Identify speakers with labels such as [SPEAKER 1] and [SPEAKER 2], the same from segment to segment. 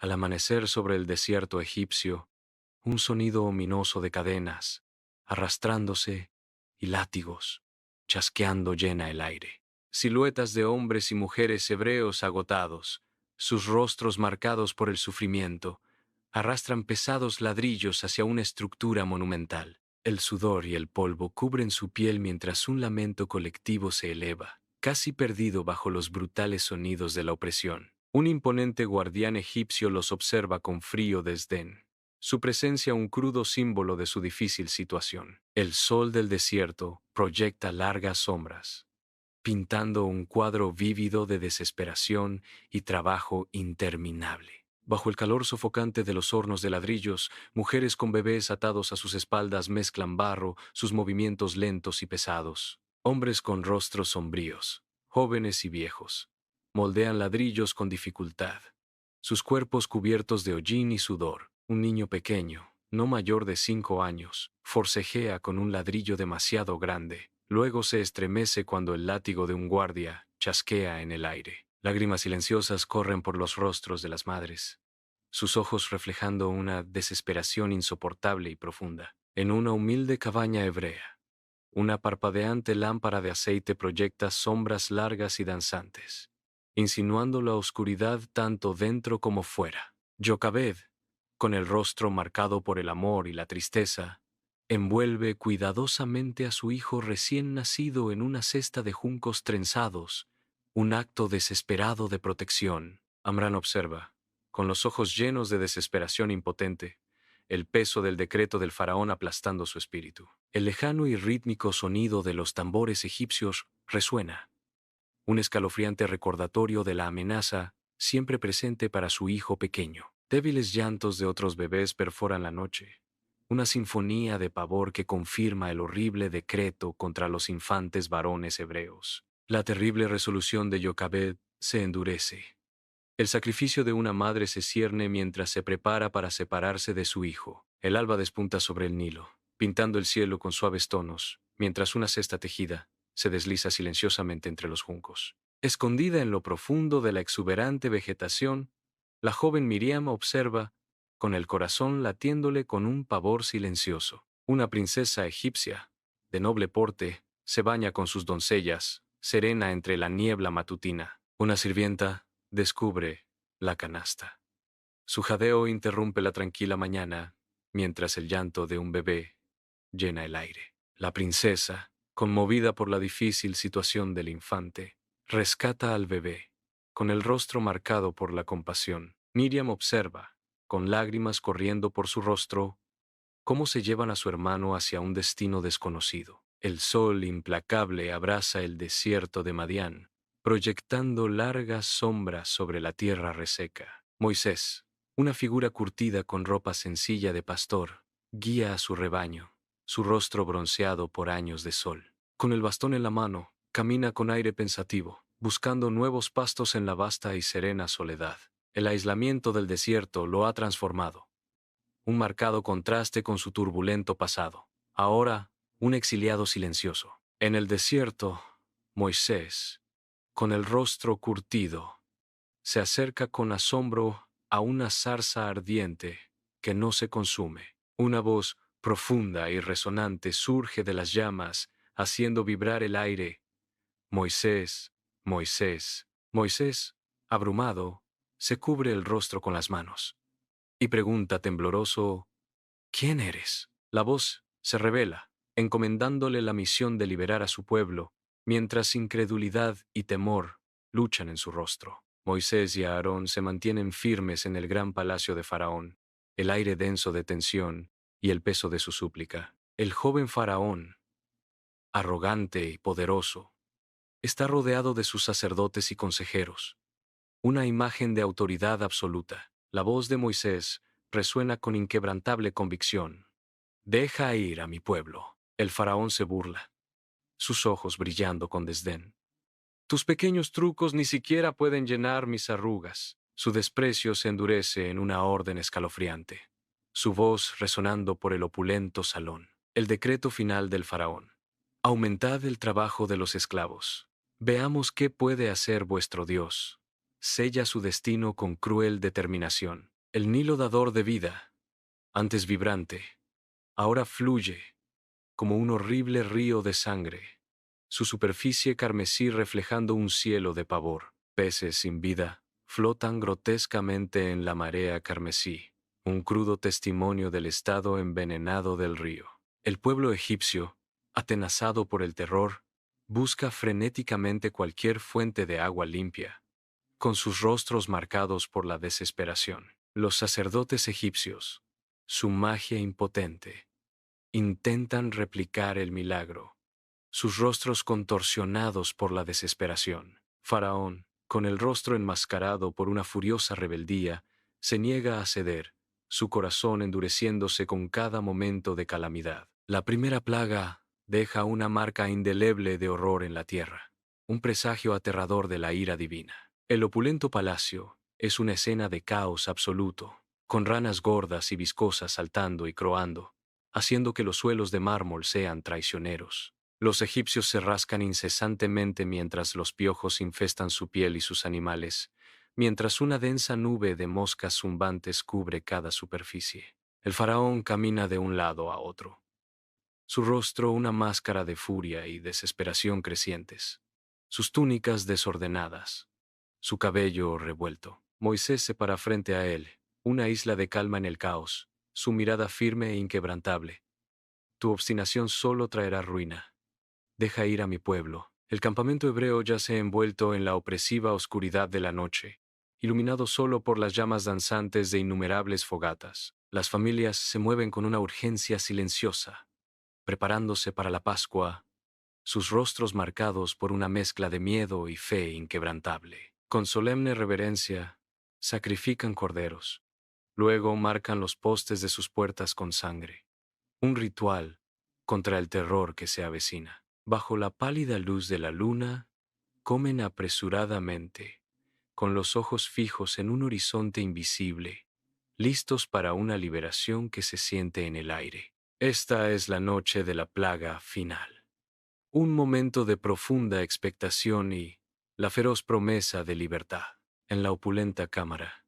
[SPEAKER 1] Al amanecer sobre el desierto egipcio, un sonido ominoso de cadenas, arrastrándose, y látigos, chasqueando llena el aire. Siluetas de hombres y mujeres hebreos agotados, sus rostros marcados por el sufrimiento, arrastran pesados ladrillos hacia una estructura monumental. El sudor y el polvo cubren su piel mientras un lamento colectivo se eleva, casi perdido bajo los brutales sonidos de la opresión. Un imponente guardián egipcio los observa con frío desdén, su presencia un crudo símbolo de su difícil situación. El sol del desierto proyecta largas sombras, pintando un cuadro vívido de desesperación y trabajo interminable. Bajo el calor sofocante de los hornos de ladrillos, mujeres con bebés atados a sus espaldas mezclan barro, sus movimientos lentos y pesados. Hombres con rostros sombríos, jóvenes y viejos, moldean ladrillos con dificultad, sus cuerpos cubiertos de hollín y sudor. Un niño pequeño, no mayor de 5 años, forcejea con un ladrillo demasiado grande. Luego se estremece cuando el látigo de un guardia chasquea en el aire. Lágrimas silenciosas corren por los rostros de las madres, sus ojos reflejando una desesperación insoportable y profunda. En una humilde cabaña hebrea, una parpadeante lámpara de aceite proyecta sombras largas y danzantes, insinuando la oscuridad tanto dentro como fuera. Jochebed, con el rostro marcado por el amor y la tristeza, envuelve cuidadosamente a su hijo recién nacido en una cesta de juncos trenzados, un acto desesperado de protección. Amrán observa, con los ojos llenos de desesperación impotente, el peso del decreto del faraón aplastando su espíritu. El lejano y rítmico sonido de los tambores egipcios resuena, un escalofriante recordatorio de la amenaza siempre presente para su hijo pequeño. Débiles llantos de otros bebés perforan la noche, una sinfonía de pavor que confirma el horrible decreto contra los infantes varones hebreos. La terrible resolución de Jochebed se endurece. El sacrificio de una madre se cierne mientras se prepara para separarse de su hijo. El alba despunta sobre el Nilo, pintando el cielo con suaves tonos, mientras una cesta tejida se desliza silenciosamente entre los juncos. Escondida en lo profundo de la exuberante vegetación, la joven Miriam observa, con el corazón latiéndole con un pavor silencioso. Una princesa egipcia, de noble porte, se baña con sus doncellas, serena entre la niebla matutina. Una sirvienta descubre la canasta. Su jadeo interrumpe la tranquila mañana, mientras el llanto de un bebé llena el aire. La princesa, conmovida por la difícil situación del infante, rescata al bebé, con el rostro marcado por la compasión. Miriam observa, con lágrimas corriendo por su rostro, cómo se llevan a su hermano hacia un destino desconocido. El sol implacable abraza el desierto de Madián, proyectando largas sombras sobre la tierra reseca. Moisés, una figura curtida con ropa sencilla de pastor, guía a su rebaño, su rostro bronceado por años de sol. Con el bastón en la mano, camina con aire pensativo, buscando nuevos pastos en la vasta y serena soledad. El aislamiento del desierto lo ha transformado, un marcado contraste con su turbulento pasado. Ahora, un exiliado silencioso. En el desierto, Moisés, con el rostro curtido, se acerca con asombro a una zarza ardiente que no se consume. Una voz profunda y resonante surge de las llamas, haciendo vibrar el aire. Moisés, Moisés. Moisés, abrumado, se cubre el rostro con las manos y pregunta tembloroso: ¿quién eres? La voz se revela, encomendándole la misión de liberar a su pueblo, mientras incredulidad y temor luchan en su rostro. Moisés y Aarón se mantienen firmes en el gran palacio de Faraón, el aire denso de tensión y el peso de su súplica. El joven Faraón, arrogante y poderoso, está rodeado de sus sacerdotes y consejeros, una imagen de autoridad absoluta. La voz de Moisés resuena con inquebrantable convicción. Deja ir a mi pueblo. El faraón se burla, sus ojos brillando con desdén. Tus pequeños trucos ni siquiera pueden llenar mis arrugas. Su desprecio se endurece en una orden escalofriante, su voz resonando por el opulento salón. El decreto final del faraón: aumentad el trabajo de los esclavos. Veamos qué puede hacer vuestro Dios. Sella su destino con cruel determinación. El Nilo dador de vida, antes vibrante, ahora fluye como un horrible río de sangre, su superficie carmesí reflejando un cielo de pavor. Peces sin vida flotan grotescamente en la marea carmesí, un crudo testimonio del estado envenenado del río. El pueblo egipcio, atenazado por el terror, busca frenéticamente cualquier fuente de agua limpia, con sus rostros marcados por la desesperación. Los sacerdotes egipcios, su magia impotente, intentan replicar el milagro, sus rostros contorsionados por la desesperación. Faraón, con el rostro enmascarado por una furiosa rebeldía, se niega a ceder, su corazón endureciéndose con cada momento de calamidad. La primera plaga deja una marca indeleble de horror en la tierra, un presagio aterrador de la ira divina. El opulento palacio es una escena de caos absoluto, con ranas gordas y viscosas saltando y croando, haciendo que los suelos de mármol sean traicioneros. Los egipcios se rascan incesantemente mientras los piojos infestan su piel y sus animales, mientras una densa nube de moscas zumbantes cubre cada superficie. El faraón camina de un lado a otro, su rostro una máscara de furia y desesperación crecientes, sus túnicas desordenadas, su cabello revuelto. Moisés se para frente a él, una isla de calma en el caos, su mirada firme e inquebrantable. Tu obstinación solo traerá ruina. Deja ir a mi pueblo. El campamento hebreo yace envuelto en la opresiva oscuridad de la noche, iluminado solo por las llamas danzantes de innumerables fogatas. Las familias se mueven con una urgencia silenciosa, preparándose para la Pascua, sus rostros marcados por una mezcla de miedo y fe inquebrantable. Con solemne reverencia, sacrifican corderos. Luego marcan los postes de sus puertas con sangre. Un ritual contra el terror que se avecina. Bajo la pálida luz de la luna, comen apresuradamente, con los ojos fijos en un horizonte invisible, listos para una liberación que se siente en el aire. Esta es la noche de la plaga final. Un momento de profunda expectación y la feroz promesa de libertad. En la opulenta cámara,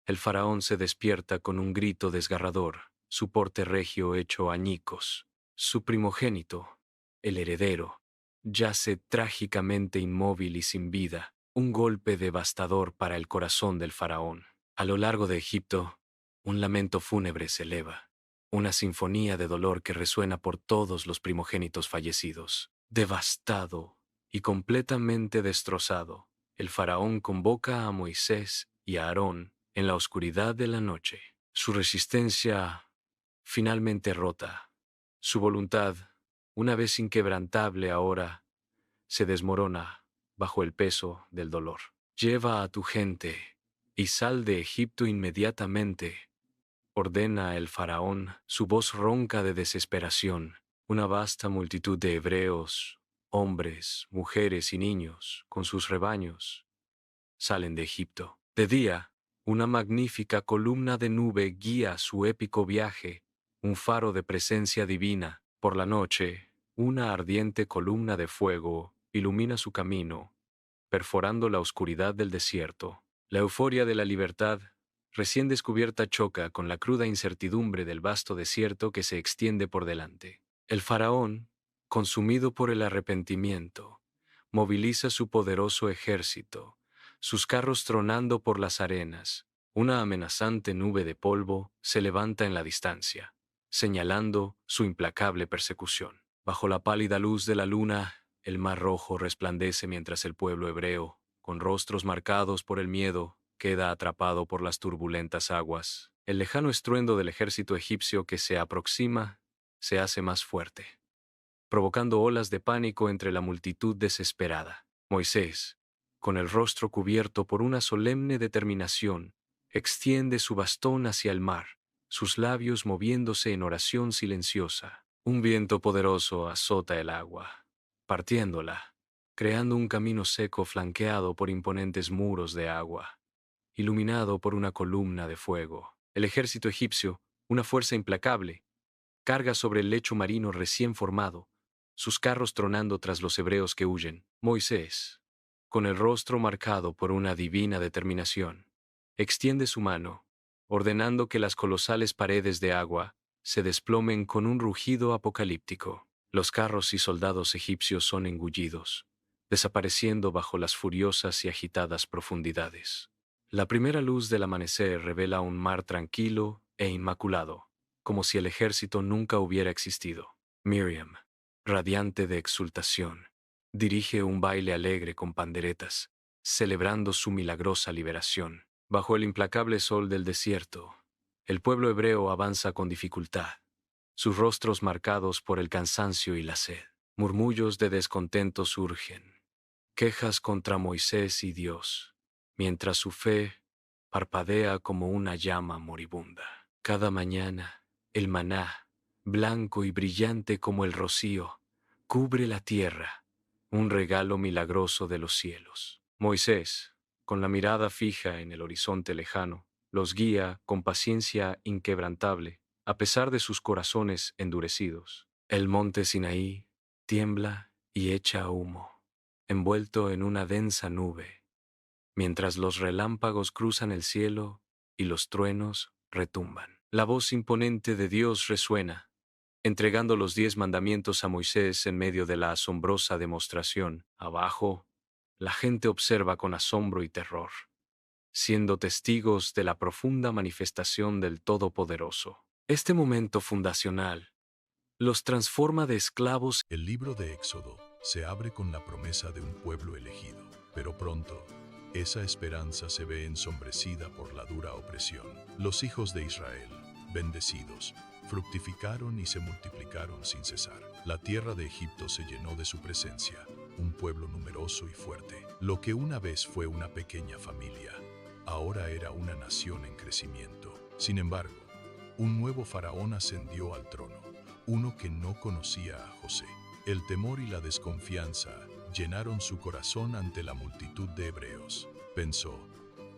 [SPEAKER 1] el faraón se despierta con un grito desgarrador, su porte regio hecho añicos. Su primogénito, el heredero, yace trágicamente inmóvil y sin vida, un golpe devastador para el corazón del faraón. A lo largo de Egipto, un lamento fúnebre se eleva, una sinfonía de dolor que resuena por todos los primogénitos fallecidos. Devastado y completamente destrozado, el faraón convoca a Moisés y a Aarón en la oscuridad de la noche. Su resistencia finalmente rota. Su voluntad, una vez inquebrantable ahora, se desmorona bajo el peso del dolor. Lleva a tu gente y sal de Egipto inmediatamente, ordena el faraón, su voz ronca de desesperación. Una vasta multitud de hebreos, hombres, mujeres y niños, con sus rebaños, salen de Egipto. De día, una magnífica columna de nube guía su épico viaje, un faro de presencia divina. Por la noche, una ardiente columna de fuego ilumina su camino, perforando la oscuridad del desierto. La euforia de la libertad, recién descubierta, choca con la cruda incertidumbre del vasto desierto que se extiende por delante. El faraón, consumido por el arrepentimiento, moviliza su poderoso ejército, sus carros tronando por las arenas. Una amenazante nube de polvo se levanta en la distancia, señalando su implacable persecución. Bajo la pálida luz de la luna, el mar rojo resplandece mientras el pueblo hebreo, con rostros marcados por el miedo, queda atrapado por las turbulentas aguas. El lejano estruendo del ejército egipcio que se aproxima se hace más fuerte, provocando olas de pánico entre la multitud desesperada. Moisés, con el rostro cubierto por una solemne determinación, extiende su bastón hacia el mar, sus labios moviéndose en oración silenciosa. Un viento poderoso azota el agua, partiéndola, creando un camino seco flanqueado por imponentes muros de agua, iluminado por una columna de fuego. El ejército egipcio, una fuerza implacable, carga sobre el lecho marino recién formado, sus carros tronando tras los hebreos que huyen. Moisés, con el rostro marcado por una divina determinación, extiende su mano, ordenando que las colosales paredes de agua se desplomen con un rugido apocalíptico. Los carros y soldados egipcios son engullidos, desapareciendo bajo las furiosas y agitadas profundidades. La primera luz del amanecer revela un mar tranquilo e inmaculado, como si el ejército nunca hubiera existido. Miriam, radiante de exultación, dirige un baile alegre con panderetas, celebrando su milagrosa liberación. Bajo el implacable sol del desierto, el pueblo hebreo avanza con dificultad, sus rostros marcados por el cansancio y la sed. Murmullos de descontento surgen, quejas contra Moisés y Dios, mientras su fe parpadea como una llama moribunda. Cada mañana, el maná, blanco y brillante como el rocío, cubre la tierra, un regalo milagroso de los cielos. Moisés, con la mirada fija en el horizonte lejano, los guía con paciencia inquebrantable, a pesar de sus corazones endurecidos. El monte Sinaí tiembla y echa humo, envuelto en una densa nube, mientras los relámpagos cruzan el cielo y los truenos retumban. La voz imponente de Dios resuena, entregando los 10 mandamientos a Moisés en medio de la asombrosa demostración. Abajo, la gente observa con asombro y terror, siendo testigos de la profunda manifestación del Todopoderoso. Este momento fundacional los transforma de esclavos.
[SPEAKER 2] El libro de Éxodo se abre con la promesa de un pueblo elegido, pero pronto, esa esperanza se ve ensombrecida por la dura opresión. Los hijos de Israel, bendecidos, fructificaron y se multiplicaron sin cesar. La tierra de Egipto se llenó de su presencia, un pueblo numeroso y fuerte. Lo que una vez fue una pequeña familia, ahora era una nación en crecimiento. Sin embargo, un nuevo faraón ascendió al trono, uno que no conocía a José. El temor y la desconfianza llenaron su corazón ante la multitud de hebreos. Pensó,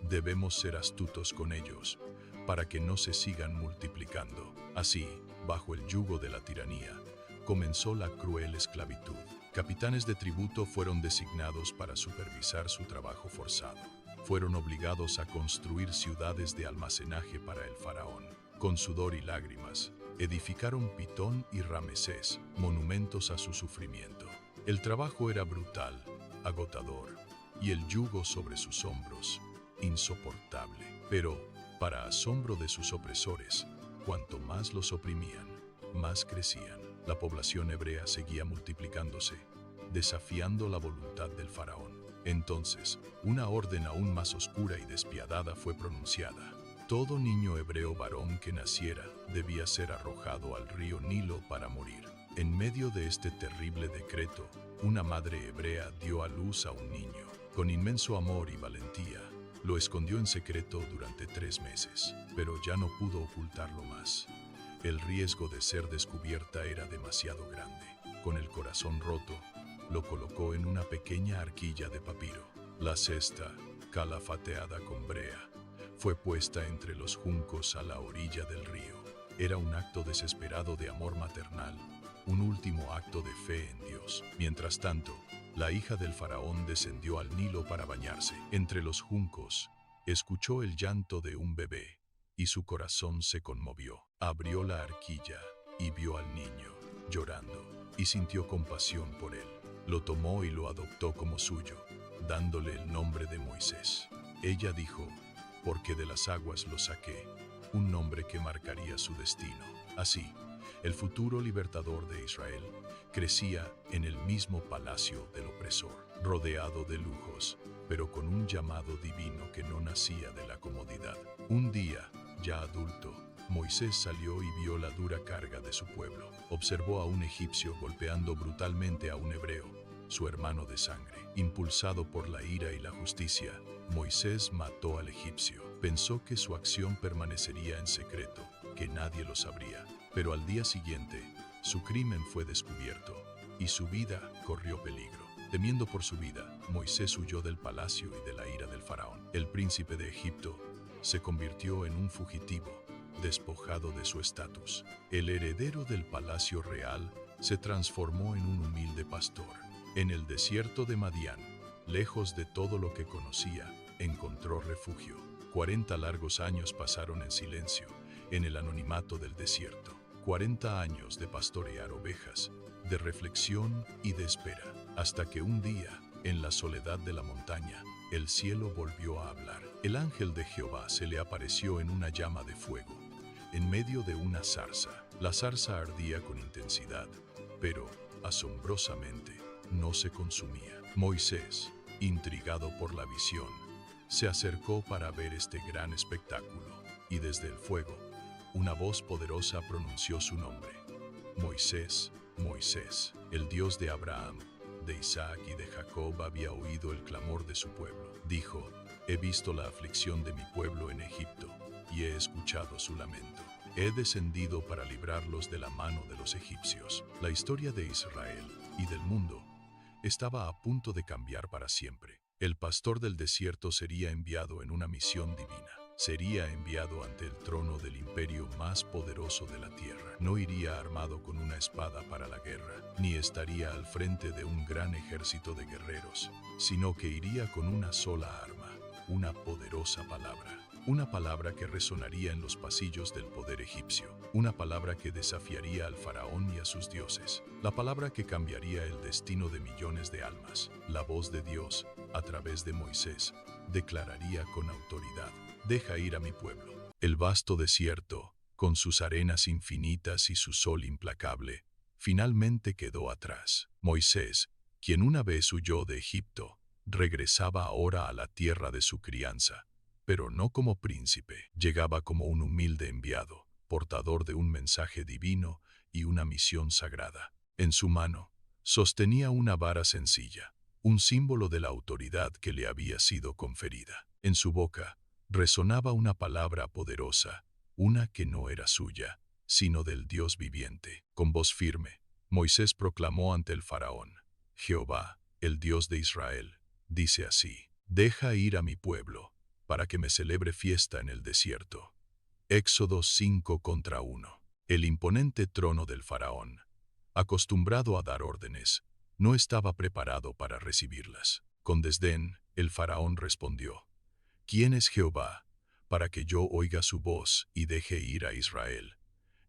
[SPEAKER 2] debemos ser astutos con ellos, para que no se sigan multiplicando. Así, bajo el yugo de la tiranía, comenzó la cruel esclavitud. Capitanes de tributo fueron designados para supervisar su trabajo forzado. Fueron obligados a construir ciudades de almacenaje para el faraón. Con sudor y lágrimas, edificaron Pitón y Ramesés, monumentos a su sufrimiento. El trabajo era brutal, agotador, y el yugo sobre sus hombros, insoportable. Pero, para asombro de sus opresores, cuanto más los oprimían, más crecían. La población hebrea seguía multiplicándose, desafiando la voluntad del faraón. Entonces, una orden aún más oscura y despiadada fue pronunciada. Todo niño hebreo varón que naciera debía ser arrojado al río Nilo para morir. En medio de este terrible decreto, una madre hebrea dio a luz a un niño. Con inmenso amor y valentía, lo escondió en secreto durante 3 meses, pero ya no pudo ocultarlo más. El riesgo de ser descubierta era demasiado grande. Con el corazón roto, lo colocó en una pequeña arquilla de papiro. La cesta, calafateada con brea, fue puesta entre los juncos a la orilla del río. Era un acto desesperado de amor maternal, un último acto de fe en Dios. Mientras tanto, la hija del faraón descendió al Nilo para bañarse. Entre los juncos, escuchó el llanto de un bebé, y su corazón se conmovió. Abrió la arquilla y vio al niño, llorando, y sintió compasión por él. Lo tomó y lo adoptó como suyo, dándole el nombre de Moisés. Ella dijo, porque de las aguas lo saqué, un nombre que marcaría su destino. Así, el futuro libertador de Israel crecía en el mismo palacio del opresor, rodeado de lujos, pero con un llamado divino que no nacía de la comodidad. Un día, ya adulto, Moisés salió y vio la dura carga de su pueblo. Observó a un egipcio golpeando brutalmente a un hebreo, su hermano de sangre. Impulsado por la ira y la justicia, Moisés mató al egipcio. Pensó que su acción permanecería en secreto, que nadie lo sabría. Pero al día siguiente, su crimen fue descubierto y su vida corrió peligro. Temiendo por su vida, Moisés huyó del palacio y de la ira del faraón. El príncipe de Egipto se convirtió en un fugitivo, despojado de su estatus. El heredero del palacio real se transformó en un humilde pastor. En el desierto de Madián, lejos de todo lo que conocía, encontró refugio. 40 largos años pasaron en silencio, en el anonimato del desierto. 40 años de pastorear ovejas, de reflexión y de espera, hasta que un día, en la soledad de la montaña, el cielo volvió a hablar. El ángel de Jehová se le apareció en una llama de fuego, en medio de una zarza. La zarza ardía con intensidad, pero, asombrosamente, no se consumía. Moisés, intrigado por la visión, se acercó para ver este gran espectáculo, y desde el fuego, una voz poderosa pronunció su nombre. Moisés, Moisés. El Dios de Abraham, de Isaac y de Jacob había oído el clamor de su pueblo. Dijo: he visto la aflicción de mi pueblo en Egipto, y he escuchado su lamento. He descendido para librarlos de la mano de los egipcios. La historia de Israel y del mundo estaba a punto de cambiar para siempre. El pastor del desierto sería enviado en una misión divina. Sería enviado ante el trono del imperio más poderoso de la tierra. No iría armado con una espada para la guerra, ni estaría al frente de un gran ejército de guerreros, sino que iría con una sola arma, una poderosa palabra. Una palabra que resonaría en los pasillos del poder egipcio. Una palabra que desafiaría al faraón y a sus dioses. La palabra que cambiaría el destino de millones de almas. La voz de Dios, a través de Moisés, declararía con autoridad: deja ir a mi pueblo. El vasto desierto, con sus arenas infinitas y su sol implacable, finalmente quedó atrás. Moisés, quien una vez huyó de Egipto, regresaba ahora a la tierra de su crianza, pero no como príncipe. Llegaba como un humilde enviado, portador de un mensaje divino y una misión sagrada. En su mano, sostenía una vara sencilla, un símbolo de la autoridad que le había sido conferida. En su boca, resonaba una palabra poderosa, una que no era suya, sino del Dios viviente. Con voz firme, Moisés proclamó ante el faraón: Jehová, el Dios de Israel, dice así: deja ir a mi pueblo, para que me celebre fiesta en el desierto. Éxodo 5:1. El imponente trono del faraón, acostumbrado a dar órdenes, no estaba preparado para recibirlas. Con desdén, el faraón respondió: ¿quién es Jehová, para que yo oiga su voz y deje ir a Israel?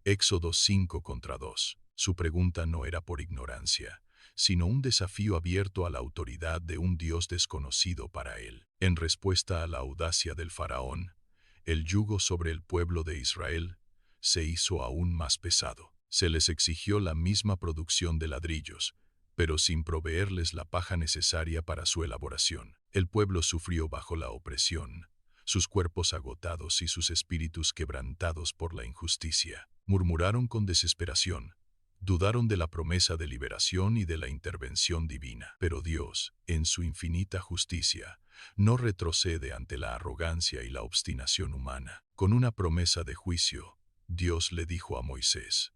[SPEAKER 2] Éxodo 5:2. Su pregunta no era por ignorancia, sino un desafío abierto a la autoridad de un Dios desconocido para él. En respuesta a la audacia del faraón, el yugo sobre el pueblo de Israel se hizo aún más pesado. Se les exigió la misma producción de ladrillos, pero sin proveerles la paja necesaria para su elaboración. El pueblo sufrió bajo la opresión, sus cuerpos agotados y sus espíritus quebrantados por la injusticia. Murmuraron con desesperación, dudaron de la promesa de liberación y de la intervención divina. Pero Dios, en su infinita justicia, no retrocede ante la arrogancia y la obstinación humana. Con una promesa de juicio, Dios le dijo a Moisés: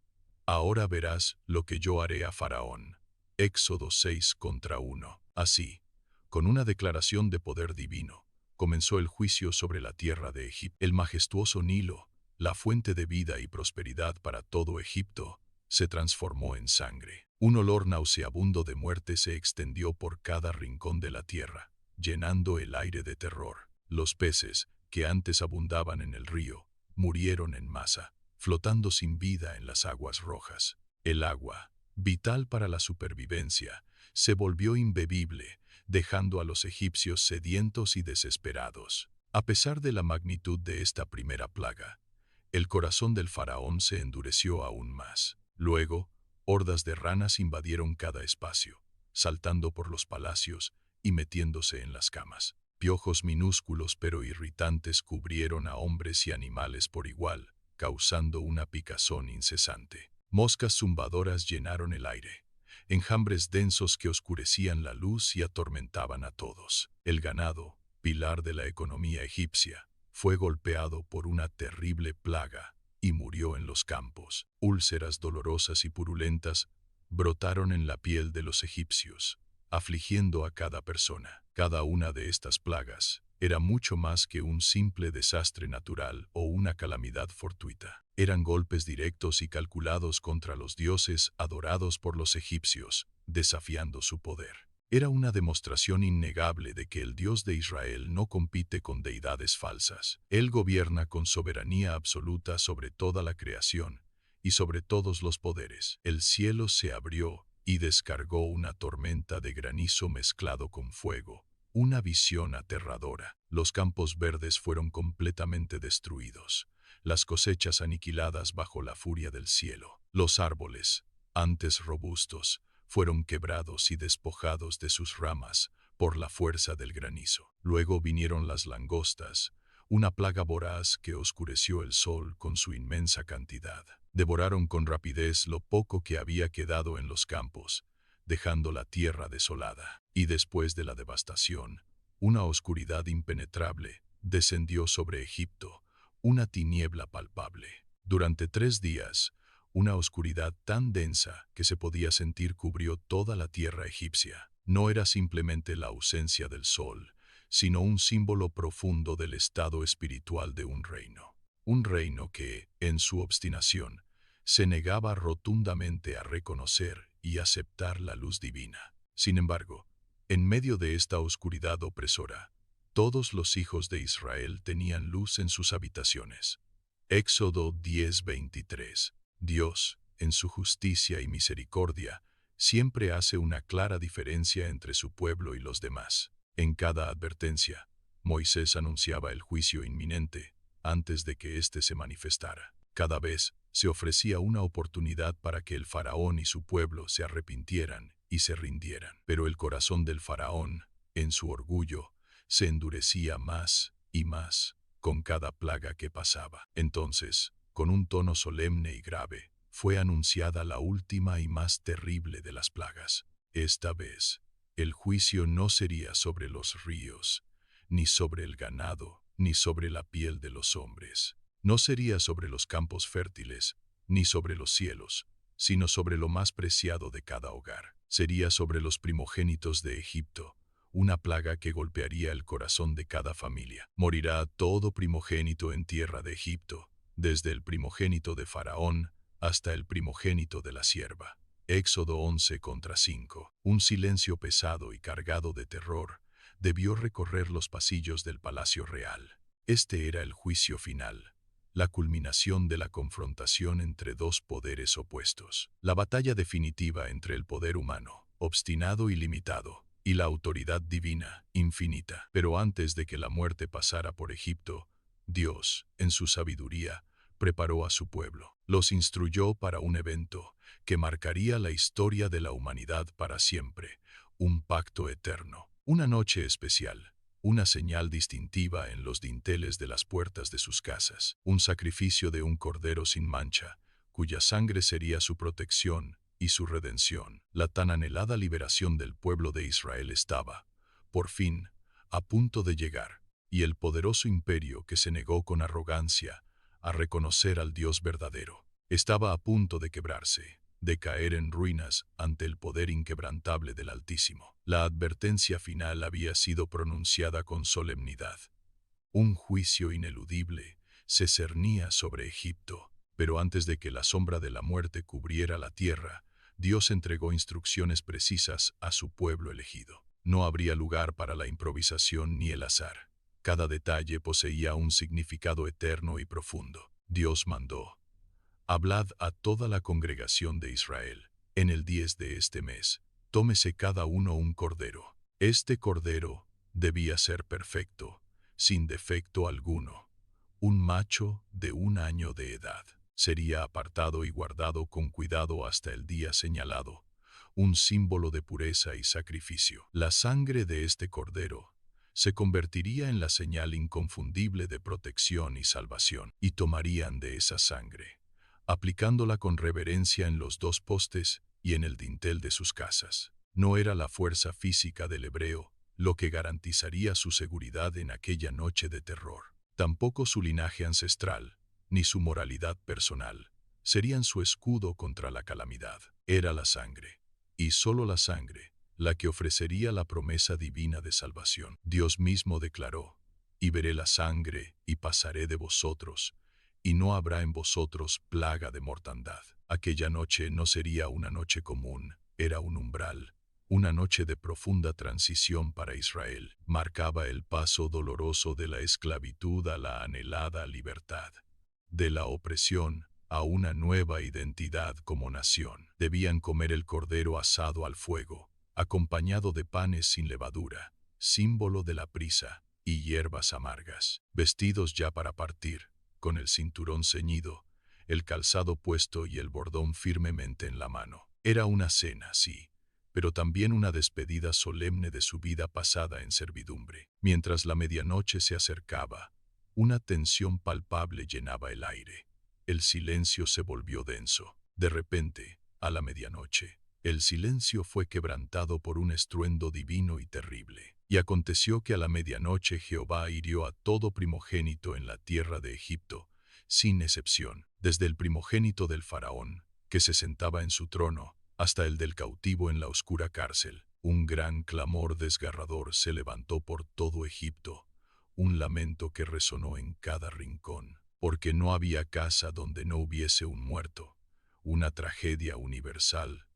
[SPEAKER 2] ahora verás lo que yo haré a Faraón. Éxodo 6:1. Así, con una declaración de poder divino, comenzó el juicio sobre la tierra de Egipto. El majestuoso Nilo, la fuente de vida y prosperidad para todo Egipto, se transformó en sangre. Un olor nauseabundo de muerte se extendió por cada rincón de la tierra, llenando el aire de terror. Los peces, que antes abundaban en el río, murieron en masa, flotando sin vida en las aguas rojas. El agua, vital para la supervivencia, se volvió imbebible, dejando a los egipcios sedientos y desesperados. A pesar de la magnitud de esta primera plaga, el corazón del faraón se endureció aún más. Luego, hordas de ranas invadieron cada espacio, saltando por los palacios y metiéndose en las camas. Piojos minúsculos pero irritantes cubrieron a hombres y animales por igual, causando una picazón incesante. Moscas zumbadoras llenaron el aire, enjambres densos que oscurecían la luz y atormentaban a todos. El ganado, pilar de la economía egipcia, fue golpeado por una terrible plaga y murió en los campos. Úlceras dolorosas y purulentas brotaron en la piel de los egipcios, afligiendo a cada persona. Cada una de estas plagas era mucho más que un simple desastre natural o una calamidad fortuita. Eran golpes directos y calculados contra los dioses adorados por los egipcios, desafiando su poder. Era una demostración innegable de que el Dios de Israel no compite con deidades falsas. Él gobierna con soberanía absoluta sobre toda la creación y sobre todos los poderes. El cielo se abrió y descargó una tormenta de granizo mezclado con fuego, una visión aterradora. Los campos verdes fueron completamente destruidos, las cosechas aniquiladas bajo la furia del cielo. Los árboles, antes robustos, fueron quebrados y despojados de sus ramas por la fuerza del granizo. Luego vinieron las langostas, una plaga voraz que oscureció el sol con su inmensa cantidad. Devoraron con rapidez lo poco que había quedado en los campos, dejando la tierra desolada. Y después de la devastación, una oscuridad impenetrable descendió sobre Egipto, una tiniebla palpable. Durante 3 días, una oscuridad tan densa que se podía sentir cubrió toda la tierra egipcia. No era simplemente la ausencia del sol, sino un símbolo profundo del estado espiritual de un reino. Un reino que, en su obstinación, se negaba rotundamente a reconocer y aceptar la luz divina. Sin embargo, en medio de esta oscuridad opresora, todos los hijos de Israel tenían luz en sus habitaciones. Éxodo 10:23. Dios, en su justicia y misericordia, siempre hace una clara diferencia entre su pueblo y los demás. En cada advertencia, Moisés anunciaba el juicio inminente antes de que éste se manifestara. Cada vez se ofrecía una oportunidad para que el faraón y su pueblo se arrepintieran y se rindieran. Pero el corazón del faraón, en su orgullo, se endurecía más y más con cada plaga que pasaba. Entonces, con un tono solemne y grave, fue anunciada la última y más terrible de las plagas. Esta vez, el juicio no sería sobre los ríos, ni sobre el ganado, ni sobre la piel de los hombres. No sería sobre los campos fértiles, ni sobre los cielos, sino sobre lo más preciado de cada hogar. Sería sobre los primogénitos de Egipto, una plaga que golpearía el corazón de cada familia. Morirá todo primogénito en tierra de Egipto, desde el primogénito de Faraón hasta el primogénito de la sierva. Éxodo 11:5. Un silencio pesado y cargado de terror debió recorrer los pasillos del palacio real. Este era el juicio final, la culminación de la confrontación entre dos poderes opuestos. La batalla definitiva entre el poder humano, obstinado y limitado, y la autoridad divina, infinita. Pero antes de que la muerte pasara por Egipto, Dios, en su sabiduría, preparó a su pueblo. Los instruyó para un evento que marcaría la historia de la humanidad para siempre, un pacto eterno, una noche especial, una señal distintiva en los dinteles de las puertas de sus casas, un sacrificio de un cordero sin mancha, cuya sangre sería su protección y su redención. La tan anhelada liberación del pueblo de Israel estaba, por fin, a punto de llegar, y el poderoso imperio que se negó con arrogancia a reconocer al Dios verdadero, estaba a punto de quebrarse, de caer en ruinas ante el poder inquebrantable del Altísimo. La advertencia final había sido pronunciada con solemnidad. Un juicio ineludible se cernía sobre Egipto, pero antes de que la sombra de la muerte cubriera la tierra, Dios entregó instrucciones precisas a su pueblo elegido. No habría lugar para la improvisación ni el azar. Cada detalle poseía un significado eterno y profundo. Dios mandó: hablad a toda la congregación de Israel. En el 10 de este mes, tómese cada uno un cordero. Este cordero debía ser perfecto, sin defecto alguno. Un macho de 1 año de edad. Sería apartado y guardado con cuidado hasta el día señalado, un símbolo de pureza y sacrificio. La sangre de este cordero se convertiría en la señal inconfundible de protección y salvación, y tomarían de esa sangre, aplicándola con reverencia en los 2 postes y en el dintel de sus casas. No era la fuerza física del hebreo lo que garantizaría su seguridad en aquella noche de terror. Tampoco su linaje ancestral, ni su moralidad personal, serían su escudo contra la calamidad. Era la sangre, y solo la sangre, la que ofrecería la promesa divina de salvación. Dios mismo declaró: y veré la sangre y pasaré de vosotros, y no habrá en vosotros plaga de mortandad. Aquella noche no sería una noche común, era un umbral, Una noche de profunda transición para Israel marcaba el paso doloroso de la esclavitud a la anhelada libertad, de la opresión a una nueva identidad como nación. Debían comer el cordero asado al fuego, acompañado de panes sin levadura, símbolo de la prisa, y hierbas amargas. Vestidos ya para partir, con el cinturón ceñido, el calzado puesto y el bordón firmemente en la mano. Era una cena, sí, pero también una despedida solemne de su vida pasada en servidumbre. Mientras la medianoche se acercaba, una tensión palpable llenaba el aire. El silencio se volvió denso. De repente, a la medianoche, el silencio fue quebrantado por un estruendo divino y terrible. Y aconteció que a la medianoche Jehová hirió a todo primogénito en la tierra de Egipto, sin excepción, desde el primogénito del faraón, que se sentaba en su trono, hasta el del cautivo en la oscura cárcel. Un gran clamor desgarrador se levantó por todo Egipto, un lamento que resonó en cada rincón, porque no había casa donde no hubiese un muerto, una tragedia universal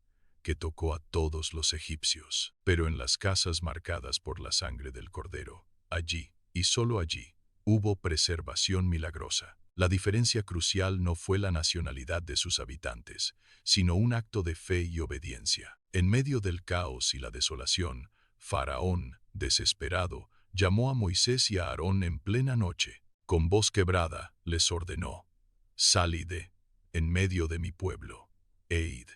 [SPEAKER 2] que tocó a todos los egipcios. Pero en las casas marcadas por la sangre del Cordero, allí, y solo allí, hubo preservación milagrosa. La diferencia crucial no fue la nacionalidad de sus habitantes, sino un acto de fe y obediencia. En medio del caos y la desolación, Faraón, desesperado, llamó a Moisés y a Aarón en plena noche. Con voz quebrada, les ordenó: «Salid en medio de mi pueblo, e id,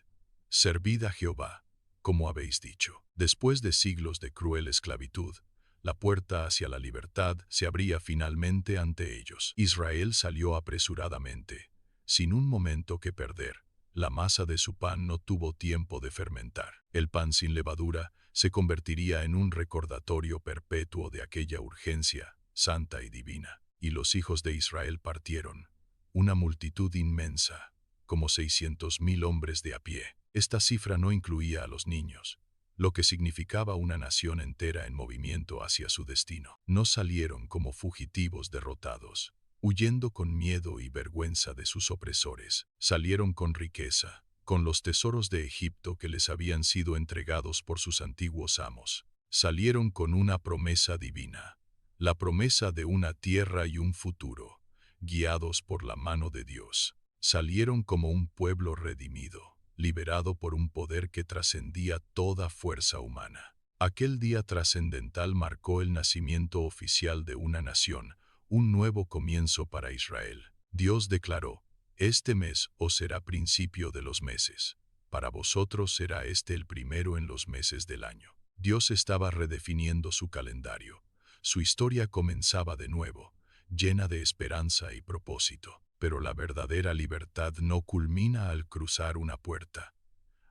[SPEAKER 2] servid a Jehová, como habéis dicho». Después de siglos de cruel esclavitud, la puerta hacia la libertad se abría finalmente ante ellos. Israel salió apresuradamente, sin un momento que perder. La masa de su pan no tuvo tiempo de fermentar. El pan sin levadura se convertiría en un recordatorio perpetuo de aquella urgencia santa y divina. Y los hijos de Israel partieron, una multitud inmensa, como 600,000 hombres de a pie. Esta cifra no incluía a los niños, lo que significaba una nación entera en movimiento hacia su destino. No salieron como fugitivos derrotados, huyendo con miedo y vergüenza de sus opresores. Salieron con riqueza, con los tesoros de Egipto que les habían sido entregados por sus antiguos amos. Salieron con una promesa divina, la promesa de una tierra y un futuro, guiados por la mano de Dios. Salieron como un pueblo redimido, liberado por un poder que trascendía toda fuerza humana. Aquel día trascendental marcó el nacimiento oficial de una nación, un nuevo comienzo para Israel. Dios declaró: «Este mes os será principio de los meses. Para vosotros será este el primero en los meses del año». Dios estaba redefiniendo su calendario. Su historia comenzaba de nuevo, llena de esperanza y propósito. Pero la verdadera libertad no culmina al cruzar una puerta.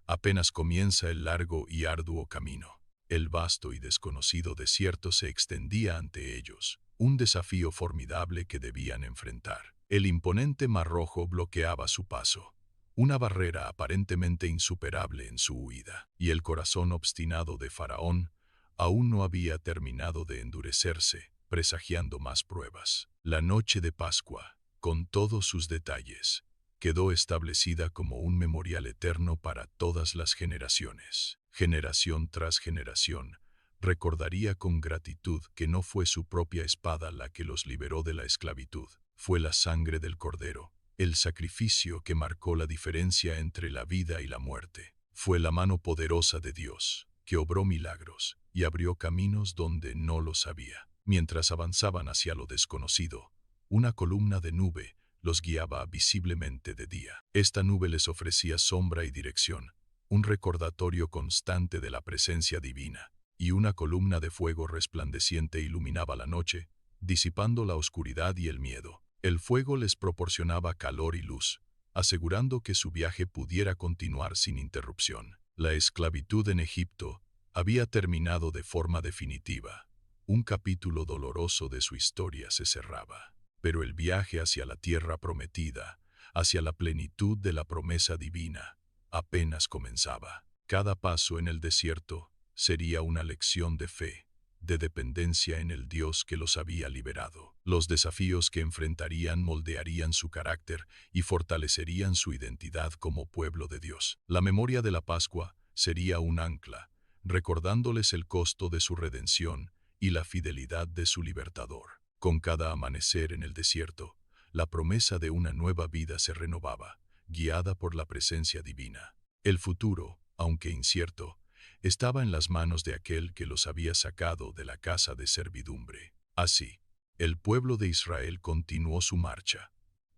[SPEAKER 2] Apenas comienza el largo y arduo camino. El vasto y desconocido desierto se extendía ante ellos, un desafío formidable que debían enfrentar. El imponente Mar Rojo bloqueaba su paso, una barrera aparentemente insuperable en su huida, y el corazón obstinado de Faraón aún no había terminado de endurecerse, presagiando más pruebas. La noche de Pascua, con todos sus detalles, quedó establecida como un memorial eterno para todas las generaciones. Generación tras generación, recordaría con gratitud que no fue su propia espada la que los liberó de la esclavitud. Fue la sangre del Cordero, el sacrificio que marcó la diferencia entre la vida y la muerte. Fue la mano poderosa de Dios, que obró milagros y abrió caminos donde no los había. Mientras avanzaban hacia lo desconocido, una columna de nube los guiaba visiblemente de día. Esta nube les ofrecía sombra y dirección, un recordatorio constante de la presencia divina, y una columna de fuego resplandeciente iluminaba la noche, disipando la oscuridad y el miedo. El fuego les proporcionaba calor y luz, asegurando que su viaje pudiera continuar sin interrupción. La esclavitud en Egipto había terminado de forma definitiva. Un capítulo doloroso de su historia se cerraba. Pero el viaje hacia la tierra prometida, hacia la plenitud de la promesa divina, apenas comenzaba. Cada paso en el desierto sería una lección de fe, de dependencia en el Dios que los había liberado. Los desafíos que enfrentarían moldearían su carácter y fortalecerían su identidad como pueblo de Dios. La memoria de la Pascua sería un ancla, recordándoles el costo de su redención y la fidelidad de su libertador. Con cada amanecer en el desierto, la promesa de una nueva vida se renovaba, guiada por la presencia divina. El futuro, aunque incierto, estaba en las manos de aquel que los había sacado de la casa de servidumbre. Así, el pueblo de Israel continuó su marcha,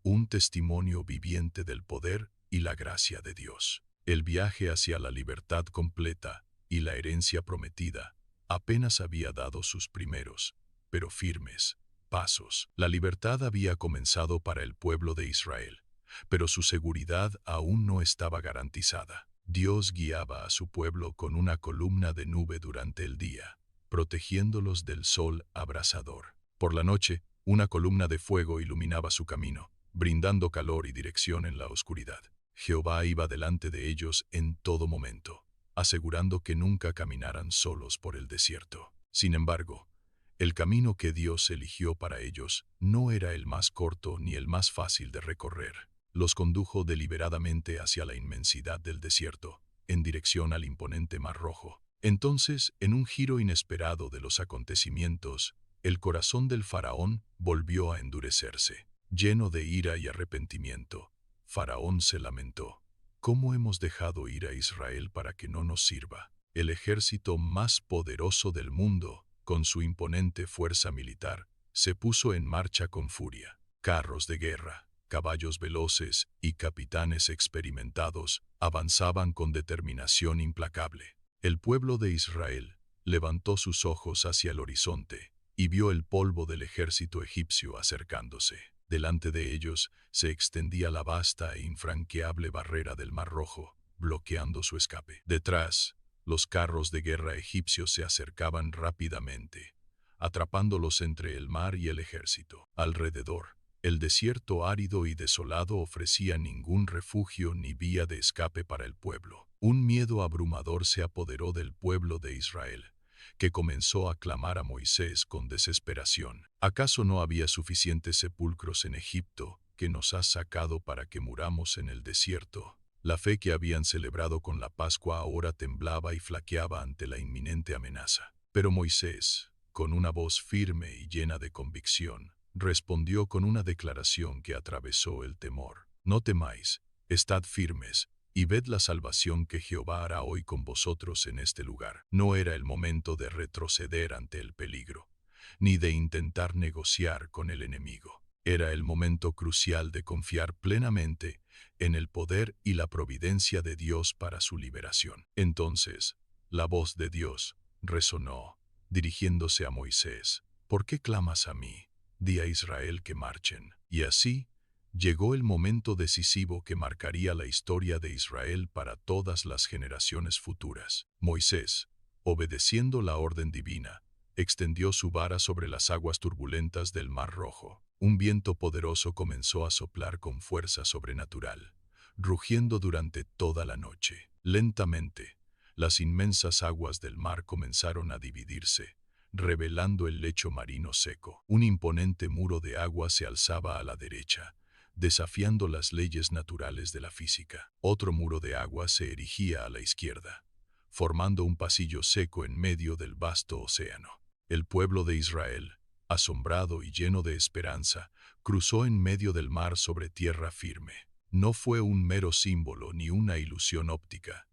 [SPEAKER 2] un testimonio viviente del poder y la gracia de Dios. El viaje hacia la libertad completa y la herencia prometida apenas había dado sus primeros, pero firmes, pasos. La libertad había comenzado para el pueblo de Israel, pero su seguridad aún no estaba garantizada. Dios guiaba a su pueblo con una columna de nube durante el día, protegiéndolos del sol abrasador. Por la noche, una columna de fuego iluminaba su camino, brindando calor y dirección en la oscuridad. Jehová iba delante de ellos en todo momento, asegurando que nunca caminaran solos por el desierto. Sin embargo, el camino que Dios eligió para ellos no era el más corto ni el más fácil de recorrer. Los condujo deliberadamente hacia la inmensidad del desierto, en dirección al imponente Mar Rojo. Entonces, en un giro inesperado de los acontecimientos, el corazón del faraón volvió a endurecerse. Lleno de ira y arrepentimiento, Faraón se lamentó: ¿cómo hemos dejado ir a Israel para que no nos sirva? El ejército más poderoso del mundo, con su imponente fuerza militar, se puso en marcha con furia. Carros de guerra, caballos veloces y capitanes experimentados avanzaban con determinación implacable. El pueblo de Israel levantó sus ojos hacia el horizonte y vio el polvo del ejército egipcio acercándose. Delante de ellos se extendía la vasta e infranqueable barrera del Mar Rojo, bloqueando su escape. Detrás, los carros de guerra egipcios se acercaban rápidamente, atrapándolos entre el mar y el ejército. Alrededor, el desierto árido y desolado ofrecía ningún refugio ni vía de escape para el pueblo. Un miedo abrumador se apoderó del pueblo de Israel, que comenzó a clamar a Moisés con desesperación. ¿Acaso no había suficientes sepulcros en Egipto que nos has sacado para que muramos en el desierto? La fe que habían celebrado con la Pascua ahora temblaba y flaqueaba ante la inminente amenaza. Pero Moisés, con una voz firme y llena de convicción, respondió con una declaración que atravesó el temor. No temáis, estad firmes, y ved la salvación que Jehová hará hoy con vosotros en este lugar. No era el momento de retroceder ante el peligro, ni de intentar negociar con el enemigo. Era el momento crucial de confiar plenamente en el poder y la providencia de Dios para su liberación. Entonces, la voz de Dios resonó, dirigiéndose a Moisés: ¿por qué clamas a mí? Di a Israel que marchen. Y así, llegó el momento decisivo que marcaría la historia de Israel para todas las generaciones futuras. Moisés, obedeciendo la orden divina, extendió su vara sobre las aguas turbulentas del Mar Rojo. Un viento poderoso comenzó a soplar con fuerza sobrenatural, rugiendo durante toda la noche. Lentamente, las inmensas aguas del mar comenzaron a dividirse, revelando el lecho marino seco. Un imponente muro de agua se alzaba a la derecha, desafiando las leyes naturales de la física. Otro muro de agua se erigía a la izquierda, formando un pasillo seco en medio del vasto océano. El pueblo de Israel, asombrado y lleno de esperanza, cruzó en medio del mar sobre tierra firme. No fue un mero símbolo ni una ilusión óptica.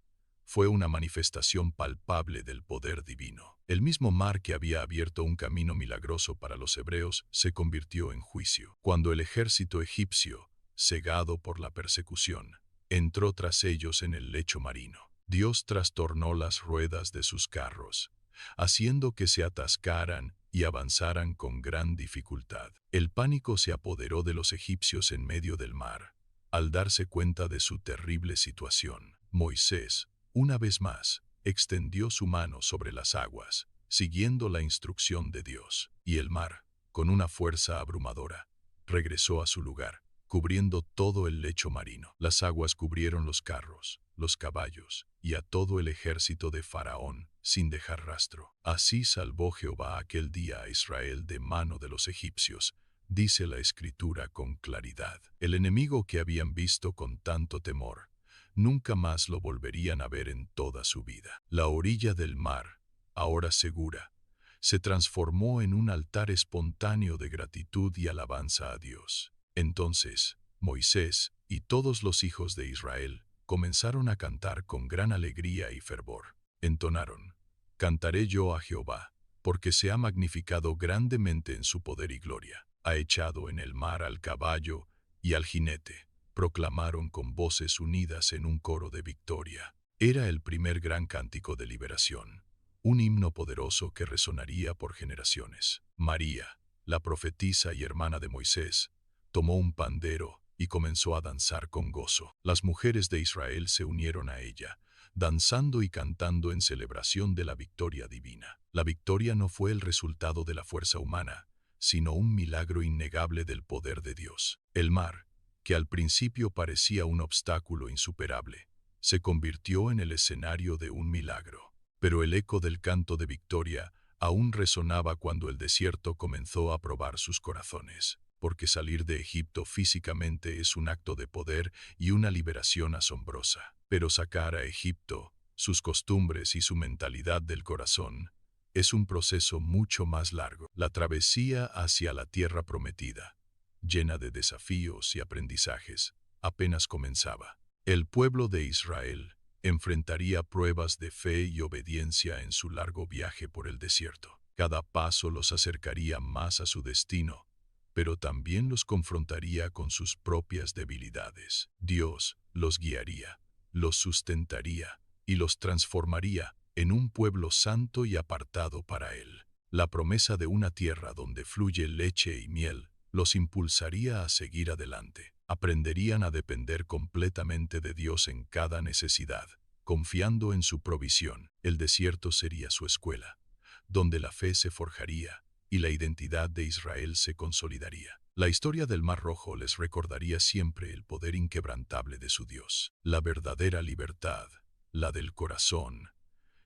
[SPEAKER 2] Fue una manifestación palpable del poder divino. El mismo mar que había abierto un camino milagroso para los hebreos se convirtió en juicio. Cuando el ejército egipcio, cegado por la persecución, entró tras ellos en el lecho marino, Dios trastornó las ruedas de sus carros, haciendo que se atascaran y avanzaran con gran dificultad. El pánico se apoderó de los egipcios en medio del mar. Al darse cuenta de su terrible situación, Moisés, una vez más, extendió su mano sobre las aguas, siguiendo la instrucción de Dios, y el mar, con una fuerza abrumadora, regresó a su lugar, cubriendo todo el lecho marino. Las aguas cubrieron los carros, los caballos y a todo el ejército de Faraón, sin dejar rastro. Así salvó Jehová aquel día a Israel de mano de los egipcios, dice la Escritura con claridad. El enemigo que habían visto con tanto temor Nunca más lo volverían a ver en toda su vida. La orilla del mar, ahora segura, se transformó en un altar espontáneo de gratitud y alabanza a Dios. Entonces, Moisés y todos los hijos de Israel comenzaron a cantar con gran alegría y fervor. Entonaron: «Cantaré yo a Jehová, porque se ha magnificado grandemente en su poder y gloria. Ha echado en el mar al caballo y al jinete», proclamaron con voces unidas en un coro de victoria. Era el primer gran cántico de liberación, un himno poderoso que resonaría por generaciones. María, la profetisa y hermana de Moisés, tomó un pandero y comenzó a danzar con gozo. Las mujeres de Israel se unieron a ella, danzando y cantando en celebración de la victoria divina. La victoria no fue el resultado de la fuerza humana, sino un milagro innegable del poder de Dios. El mar, que al principio parecía un obstáculo insuperable, se convirtió en el escenario de un milagro. Pero el eco del canto de victoria aún resonaba cuando el desierto comenzó a probar sus corazones, porque salir de Egipto físicamente es un acto de poder y una liberación asombrosa. Pero sacar a Egipto, sus costumbres y su mentalidad del corazón, es un proceso mucho más largo. La travesía hacia la tierra prometida, llena de desafíos y aprendizajes, apenas comenzaba. El pueblo de Israel enfrentaría pruebas de fe y obediencia en su largo viaje por el desierto. Cada paso los acercaría más a su destino, pero también los confrontaría con sus propias debilidades. Dios los guiaría, los sustentaría y los transformaría en un pueblo santo y apartado para Él. La promesa de una tierra donde fluye leche y miel los impulsaría a seguir adelante. Aprenderían a depender completamente de Dios en cada necesidad, confiando en su provisión. El desierto sería su escuela, donde la fe se forjaría y la identidad de Israel se consolidaría. La historia del Mar Rojo les recordaría siempre el poder inquebrantable de su Dios. La verdadera libertad, la del corazón,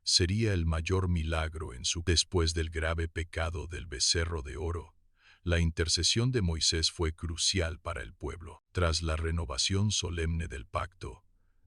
[SPEAKER 2] sería el mayor milagro en su. Después del grave pecado del becerro de oro, la intercesión de Moisés fue crucial para el pueblo. Tras la renovación solemne del pacto,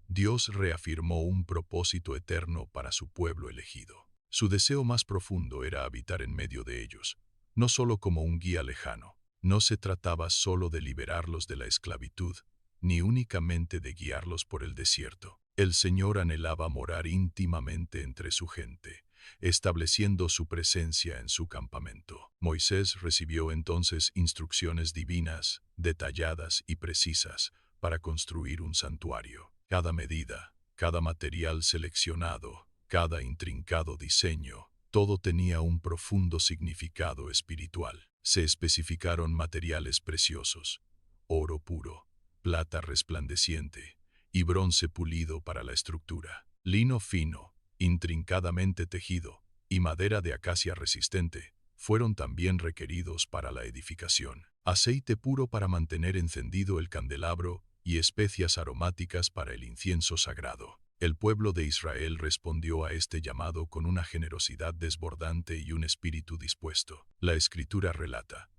[SPEAKER 2] Dios reafirmó un propósito eterno para su pueblo elegido. Su deseo más profundo era habitar en medio de ellos, no solo como un guía lejano. No se trataba solo de liberarlos de la esclavitud, ni únicamente de guiarlos por el desierto. El Señor anhelaba morar íntimamente entre su gente, estableciendo su presencia en su campamento. Moisés recibió entonces instrucciones divinas, detalladas y precisas, para construir un santuario. Cada medida, cada material seleccionado, cada intrincado diseño, todo tenía un profundo significado espiritual. Se especificaron materiales preciosos: oro puro, plata resplandeciente y bronce pulido para la estructura, lino fino, intrincadamente tejido, y madera de acacia resistente fueron también requeridos para la edificación. Aceite puro para mantener encendido el candelabro y especias aromáticas para el incienso sagrado. El pueblo de Israel respondió a este llamado con una generosidad desbordante y un espíritu dispuesto. La Escritura relata: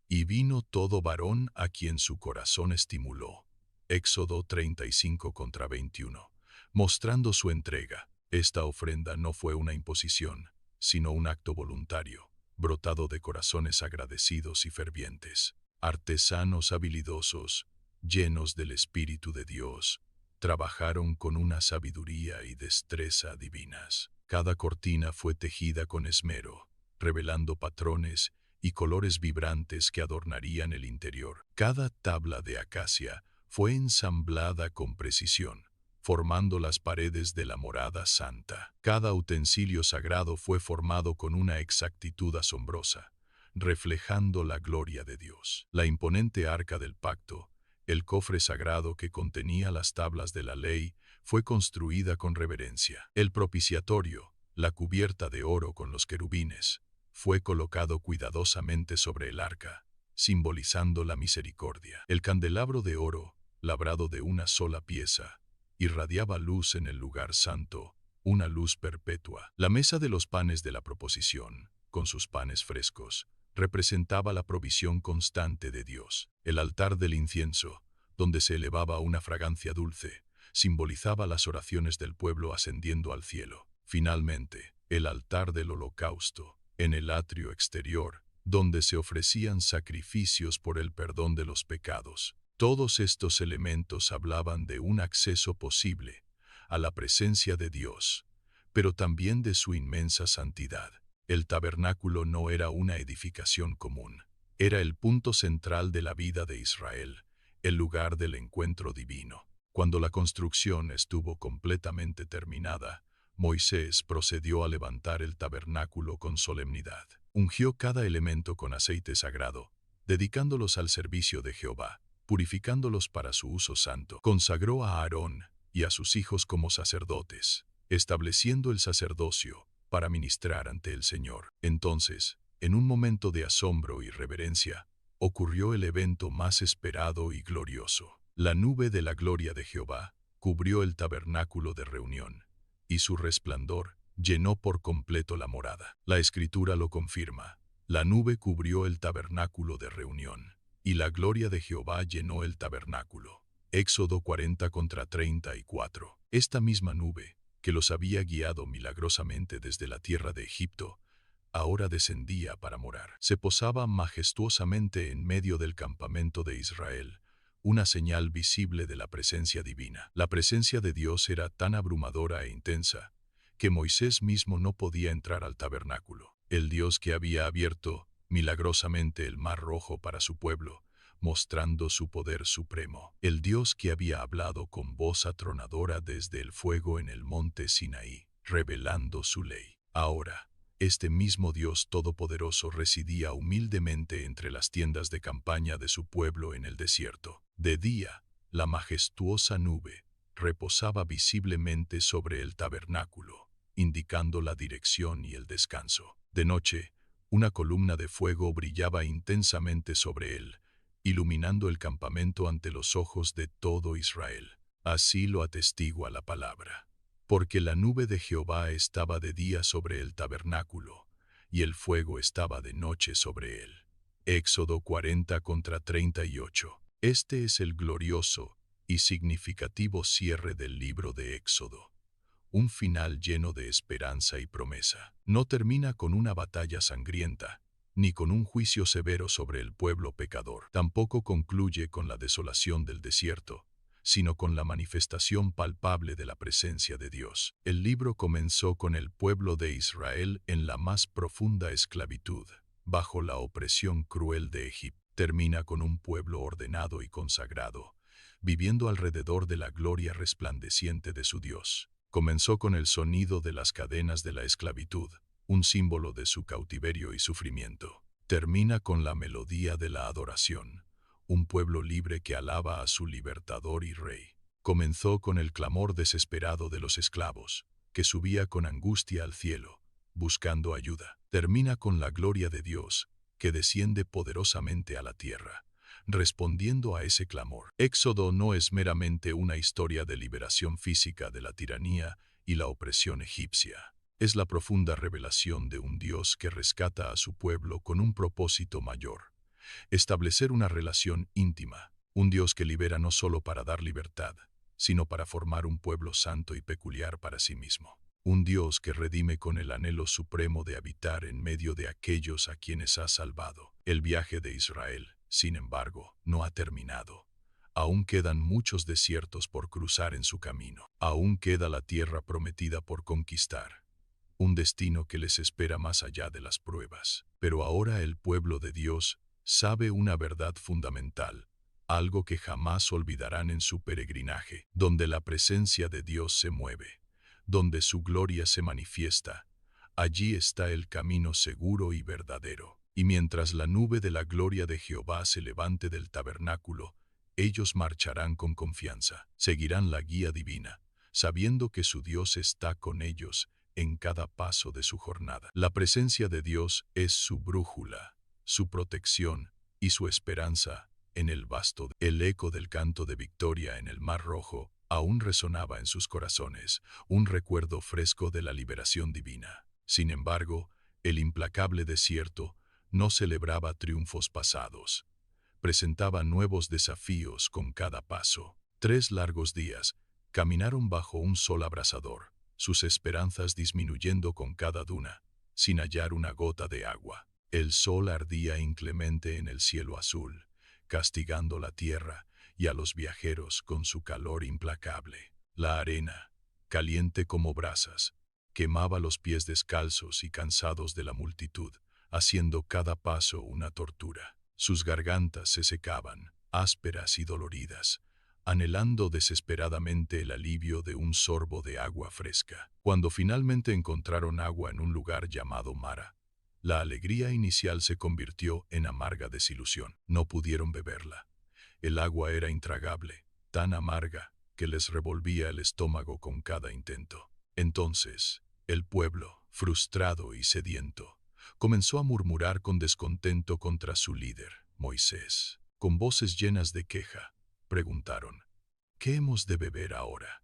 [SPEAKER 2] «Y vino todo varón a quien su corazón estimuló». Éxodo 35:21, mostrando su entrega. Esta ofrenda no fue una imposición, sino un acto voluntario, brotado de corazones agradecidos y fervientes. Artesanos habilidosos, llenos del Espíritu de Dios, trabajaron con una sabiduría y destreza divinas. Cada cortina fue tejida con esmero, revelando patrones y colores vibrantes que adornarían el interior. Cada tabla de acacia fue ensamblada con precisión, formando las paredes de la morada santa. Cada utensilio sagrado fue formado con una exactitud asombrosa, reflejando la gloria de Dios. La imponente arca del pacto, el cofre sagrado que contenía las tablas de la ley, fue construida con reverencia. El propiciatorio, la cubierta de oro con los querubines, fue colocado cuidadosamente sobre el arca, simbolizando la misericordia. El candelabro de oro, labrado de una sola pieza, irradiaba luz en el lugar santo, una luz perpetua. La mesa de los panes de la proposición, con sus panes frescos, representaba la provisión constante de Dios. El altar del incienso, donde se elevaba una fragancia dulce, simbolizaba las oraciones del pueblo ascendiendo al cielo. Finalmente, el altar del holocausto, en el atrio exterior, donde se ofrecían sacrificios por el perdón de los pecados. Todos estos elementos hablaban de un acceso posible a la presencia de Dios, pero también de su inmensa santidad. El tabernáculo no era una edificación común, era el punto central de la vida de Israel, el lugar del encuentro divino. Cuando la construcción estuvo completamente terminada, Moisés procedió a levantar el tabernáculo con solemnidad. Ungió cada elemento con aceite sagrado, dedicándolos al servicio de Jehová, purificándolos para su uso santo. Consagró a Aarón y a sus hijos como sacerdotes, estableciendo el sacerdocio para ministrar ante el Señor. Entonces, en un momento de asombro y reverencia, ocurrió el evento más esperado y glorioso. La nube de la gloria de Jehová cubrió el tabernáculo de reunión, y su resplandor llenó por completo la morada. La Escritura lo confirma. La nube cubrió el tabernáculo de reunión, y la gloria de Jehová llenó el tabernáculo. Éxodo 40:34. Esta misma nube, que los había guiado milagrosamente desde la tierra de Egipto, ahora descendía para morar. Se posaba majestuosamente en medio del campamento de Israel, una señal visible de la presencia divina. La presencia de Dios era tan abrumadora e intensa, que Moisés mismo no podía entrar al tabernáculo. El Dios que había abierto milagrosamente el mar rojo para su pueblo, mostrando su poder supremo. El Dios que había hablado con voz atronadora desde el fuego en el monte Sinaí, revelando su ley. Ahora, este mismo Dios todopoderoso residía humildemente entre las tiendas de campaña de su pueblo en el desierto. De día, la majestuosa nube reposaba visiblemente sobre el tabernáculo, indicando la dirección y el descanso. De noche, una columna de fuego brillaba intensamente sobre él, iluminando el campamento ante los ojos de todo Israel. Así lo atestigua la palabra. Porque la nube de Jehová estaba de día sobre el tabernáculo, y el fuego estaba de noche sobre él. Éxodo 40:38. Este es el glorioso y significativo cierre del libro de Éxodo. Un final lleno de esperanza y promesa. No termina con una batalla sangrienta, ni con un juicio severo sobre el pueblo pecador. Tampoco concluye con la desolación del desierto, sino con la manifestación palpable de la presencia de Dios. El libro comenzó con el pueblo de Israel en la más profunda esclavitud, bajo la opresión cruel de Egipto. Termina con un pueblo ordenado y consagrado, viviendo alrededor de la gloria resplandeciente de su Dios. Comenzó con el sonido de las cadenas de la esclavitud, un símbolo de su cautiverio y sufrimiento. Termina con la melodía de la adoración, un pueblo libre que alaba a su libertador y rey. Comenzó con el clamor desesperado de los esclavos, que subía con angustia al cielo, buscando ayuda. Termina con la gloria de Dios, que desciende poderosamente a la tierra, respondiendo a ese clamor. Éxodo no es meramente una historia de liberación física de la tiranía y la opresión egipcia. Es la profunda revelación de un Dios que rescata a su pueblo con un propósito mayor: establecer una relación íntima, un Dios que libera no solo para dar libertad, sino para formar un pueblo santo y peculiar para sí mismo. Un Dios que redime con el anhelo supremo de habitar en medio de aquellos a quienes ha salvado. El viaje de Israel, sin embargo, no ha terminado. Aún quedan muchos desiertos por cruzar en su camino. Aún queda la tierra prometida por conquistar, un destino que les espera más allá de las pruebas. Pero ahora el pueblo de Dios sabe una verdad fundamental, algo que jamás olvidarán en su peregrinaje: donde la presencia de Dios se mueve, donde su gloria se manifiesta, allí está el camino seguro y verdadero. Y mientras la nube de la gloria de Jehová se levante del tabernáculo, ellos marcharán con confianza, seguirán la guía divina, sabiendo que su Dios está con ellos en cada paso de su jornada. La presencia de Dios es su brújula, su protección y su esperanza en el vasto. El eco del canto de victoria en el Mar Rojo aún resonaba en sus corazones, un recuerdo fresco de la liberación divina. Sin embargo, el implacable desierto no celebraba triunfos pasados. Presentaba nuevos desafíos con cada paso. 3 largos días, Caminaron bajo un sol abrasador, sus esperanzas disminuyendo con cada duna, sin hallar una gota de agua. El sol ardía inclemente en el cielo azul, castigando la tierra y a los viajeros con su calor implacable. La arena, caliente como brasas, quemaba los pies descalzos y cansados de la multitud, haciendo cada paso una tortura. Sus gargantas se secaban, ásperas y doloridas, anhelando desesperadamente el alivio de un sorbo de agua fresca. Cuando finalmente encontraron agua en un lugar llamado Mara, la alegría inicial se convirtió en amarga desilusión. No pudieron beberla. El agua era intragable, tan amarga que les revolvía el estómago con cada intento. Entonces, el pueblo, frustrado y sediento, comenzó a murmurar con descontento contra su líder, Moisés. Con voces llenas de queja, preguntaron: ¿qué hemos de beber ahora?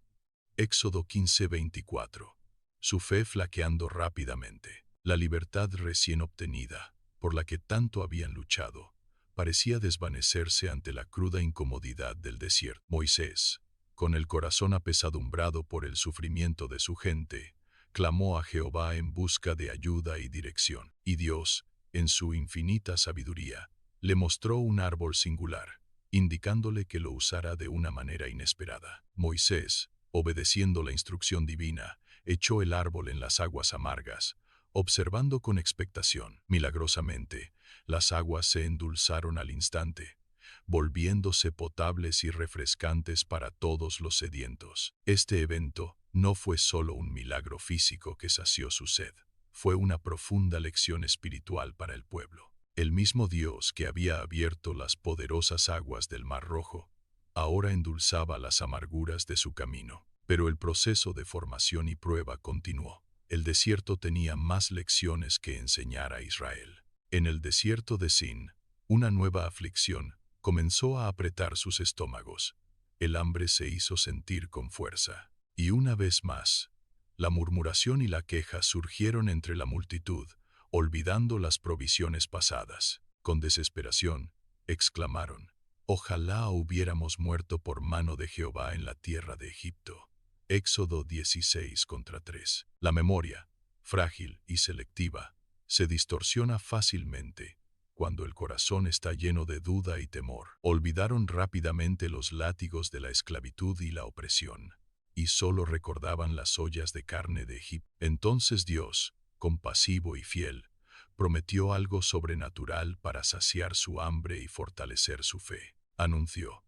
[SPEAKER 2] Éxodo 15:24. Su fe flaqueando rápidamente. La libertad recién obtenida, por la que tanto habían luchado, parecía desvanecerse ante la cruda incomodidad del desierto. Moisés, con el corazón apesadumbrado por el sufrimiento de su gente, clamó a Jehová en busca de ayuda y dirección. Y Dios, en su infinita sabiduría, le mostró un árbol singular, indicándole que lo usara de una manera inesperada. Moisés, obedeciendo la instrucción divina, echó el árbol en las aguas amargas, observando con expectación. Milagrosamente, las aguas se endulzaron al instante, volviéndose potables y refrescantes para todos los sedientos. Este evento no fue solo un milagro físico que sació su sed, fue una profunda lección espiritual para el pueblo. El mismo Dios que había abierto las poderosas aguas del Mar Rojo, ahora endulzaba las amarguras de su camino. Pero el proceso de formación y prueba continuó. El desierto tenía más lecciones que enseñar a Israel. En el desierto de Sin, una nueva aflicción comenzó a apretar sus estómagos. El hambre se hizo sentir con fuerza. Y una vez más, la murmuración y la queja surgieron entre la multitud, olvidando las provisiones pasadas. Con desesperación, exclamaron: «Ojalá hubiéramos muerto por mano de Jehová en la tierra de Egipto». Éxodo 16:3. La memoria, frágil y selectiva, se distorsiona fácilmente cuando el corazón está lleno de duda y temor. Olvidaron rápidamente los látigos de la esclavitud y la opresión, y solo recordaban las ollas de carne de Egipto. Entonces Dios, compasivo y fiel, prometió algo sobrenatural para saciar su hambre y fortalecer su fe. Anunció: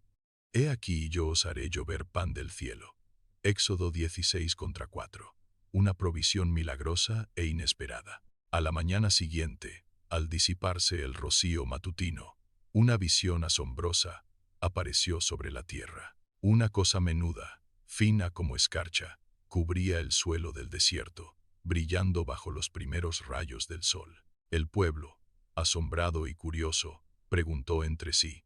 [SPEAKER 2] «He aquí yo os haré llover pan del cielo». Éxodo 16:4. Una provisión milagrosa e inesperada. A la mañana siguiente, al disiparse el rocío matutino, una visión asombrosa apareció sobre la tierra. Una cosa menuda, fina como escarcha, cubría el suelo del desierto, brillando bajo los primeros rayos del sol. El pueblo, asombrado y curioso, preguntó entre sí: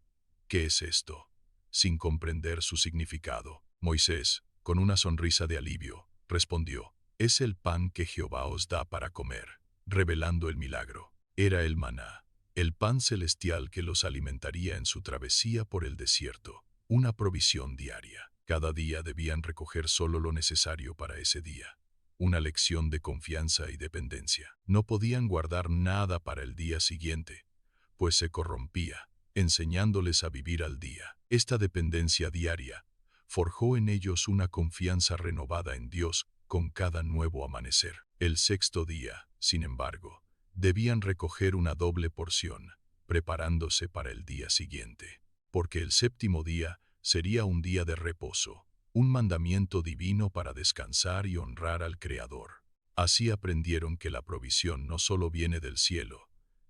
[SPEAKER 2] «¿Qué es esto?», sin comprender su significado. Moisés, con una sonrisa de alivio, respondió: «Es el pan que Jehová os da para comer», revelando el milagro. Era el maná, el pan celestial que los alimentaría en su travesía por el desierto, una provisión diaria. Cada día debían recoger solo lo necesario para ese día. Una lección de confianza y dependencia. No podían guardar nada para el día siguiente, pues se corrompía, enseñándoles a vivir al día. Esta dependencia diaria forjó en ellos una confianza renovada en Dios con cada nuevo amanecer. El sexto día, sin embargo, debían recoger una doble porción, preparándose para el día siguiente, porque el séptimo día sería un día de reposo, un mandamiento divino para descansar y honrar al Creador. Así aprendieron que la provisión no solo viene del cielo,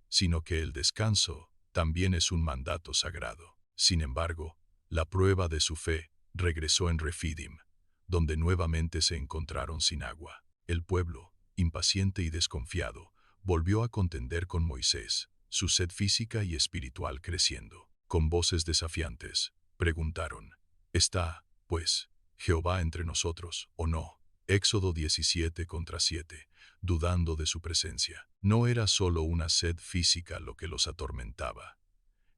[SPEAKER 2] sino que el descanso también es un mandato sagrado. Sin embargo, la prueba de su fe regresó en Refidim, donde nuevamente se encontraron sin agua. El pueblo, impaciente y desconfiado, volvió a contender con Moisés, su sed física y espiritual creciendo. Con voces desafiantes, preguntaron: «¿Está, pues, Jehová entre nosotros, o no?». Éxodo 17:7, dudando de su presencia. No era solo una sed física lo que los atormentaba.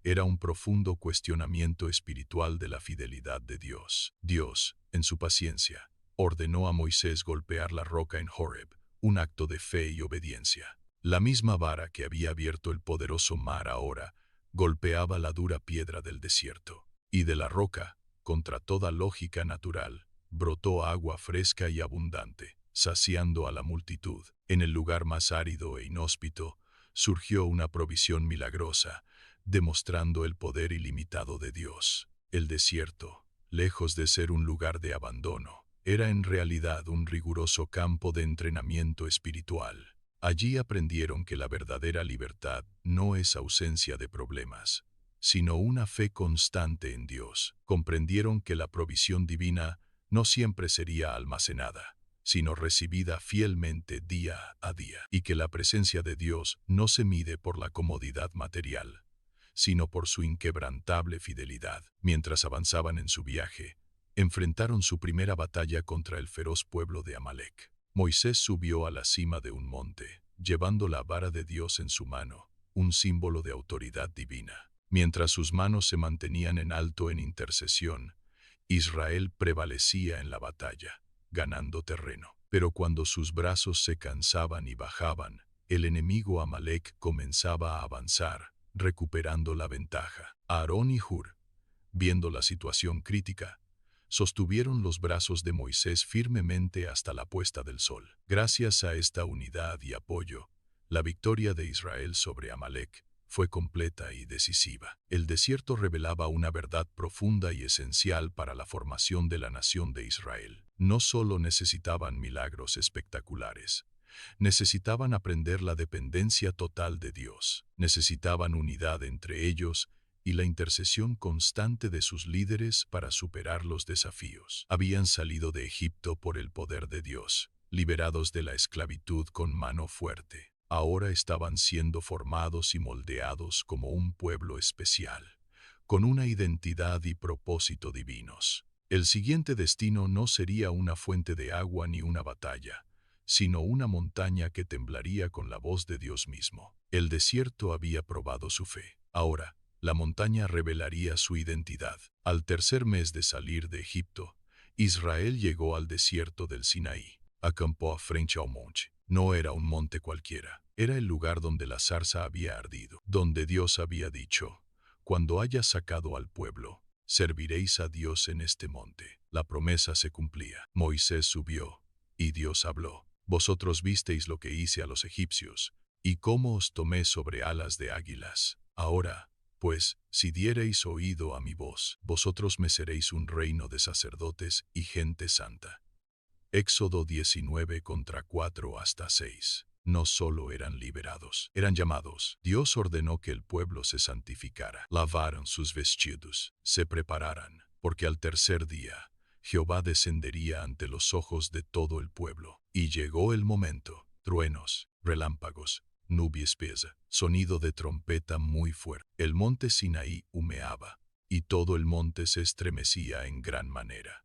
[SPEAKER 2] Era un profundo cuestionamiento espiritual de la fidelidad de Dios. Dios, En su paciencia, ordenó a Moisés golpear la roca en Horeb, un acto de fe y obediencia. La misma vara que había abierto el poderoso mar ahora golpeaba la dura piedra del desierto, y de la roca, contra toda lógica natural, brotó agua fresca y abundante, saciando a la multitud. En el lugar más árido e inhóspito, surgió una provisión milagrosa, demostrando el poder ilimitado de Dios. El desierto, lejos de ser un lugar de abandono, era en realidad un riguroso campo de entrenamiento espiritual. Allí aprendieron que la verdadera libertad no es ausencia de problemas, sino una fe constante en Dios. Comprendieron que la provisión divina no siempre sería almacenada, sino recibida fielmente día a día, y que la presencia de Dios no se mide por la comodidad material, sino por su inquebrantable fidelidad. Mientras avanzaban en su viaje, enfrentaron su primera batalla contra el feroz pueblo de Amalek. Moisés subió a la cima de un monte, llevando la vara de Dios en su mano, un símbolo de autoridad divina. Mientras sus manos se mantenían en alto en intercesión, Israel prevalecía en la batalla, ganando terreno. Pero cuando sus brazos se cansaban y bajaban, el enemigo Amalek comenzaba a avanzar, recuperando la ventaja. Aarón y Hur, viendo la situación crítica, sostuvieron los brazos de Moisés firmemente hasta la puesta del sol. Gracias a esta unidad y apoyo, la victoria de Israel sobre Amalek fue completa y decisiva. El desierto revelaba una verdad profunda y esencial para la formación de la nación de Israel. No solo necesitaban milagros espectaculares, necesitaban aprender la dependencia total de Dios. Necesitaban unidad entre ellos y la intercesión constante de sus líderes para superar los desafíos. Habían salido de Egipto por el poder de Dios, liberados de la esclavitud con mano fuerte. Ahora estaban siendo formados y moldeados como un pueblo especial, con una identidad y propósito divinos. El siguiente destino no sería una fuente de agua ni una batalla, sino una montaña que temblaría con la voz de Dios mismo. El desierto había probado su fe. Ahora, la montaña revelaría su identidad. Al tercer mes de salir de Egipto, Israel llegó al desierto del Sinaí. Acampó frente al monte. No era un monte cualquiera. Era el lugar donde la zarza había ardido, donde Dios había dicho: cuando hayas sacado al pueblo, serviréis a Dios en este monte. La promesa se cumplía. Moisés subió, y Dios habló: vosotros visteis lo que hice a los egipcios, y cómo os tomé sobre alas de águilas. Ahora, pues, si diereis oído a mi voz, vosotros me seréis un reino de sacerdotes y gente santa. Éxodo 19 contra 4 hasta 6. No solo eran liberados, eran llamados. Dios ordenó que el pueblo se santificara, lavaran sus vestidos, se prepararan, porque al tercer día Jehová descendería ante los ojos de todo el pueblo. Y llegó el momento: truenos, relámpagos, nube espesa, sonido de trompeta muy fuerte. El monte Sinaí humeaba, y todo el monte se estremecía en gran manera.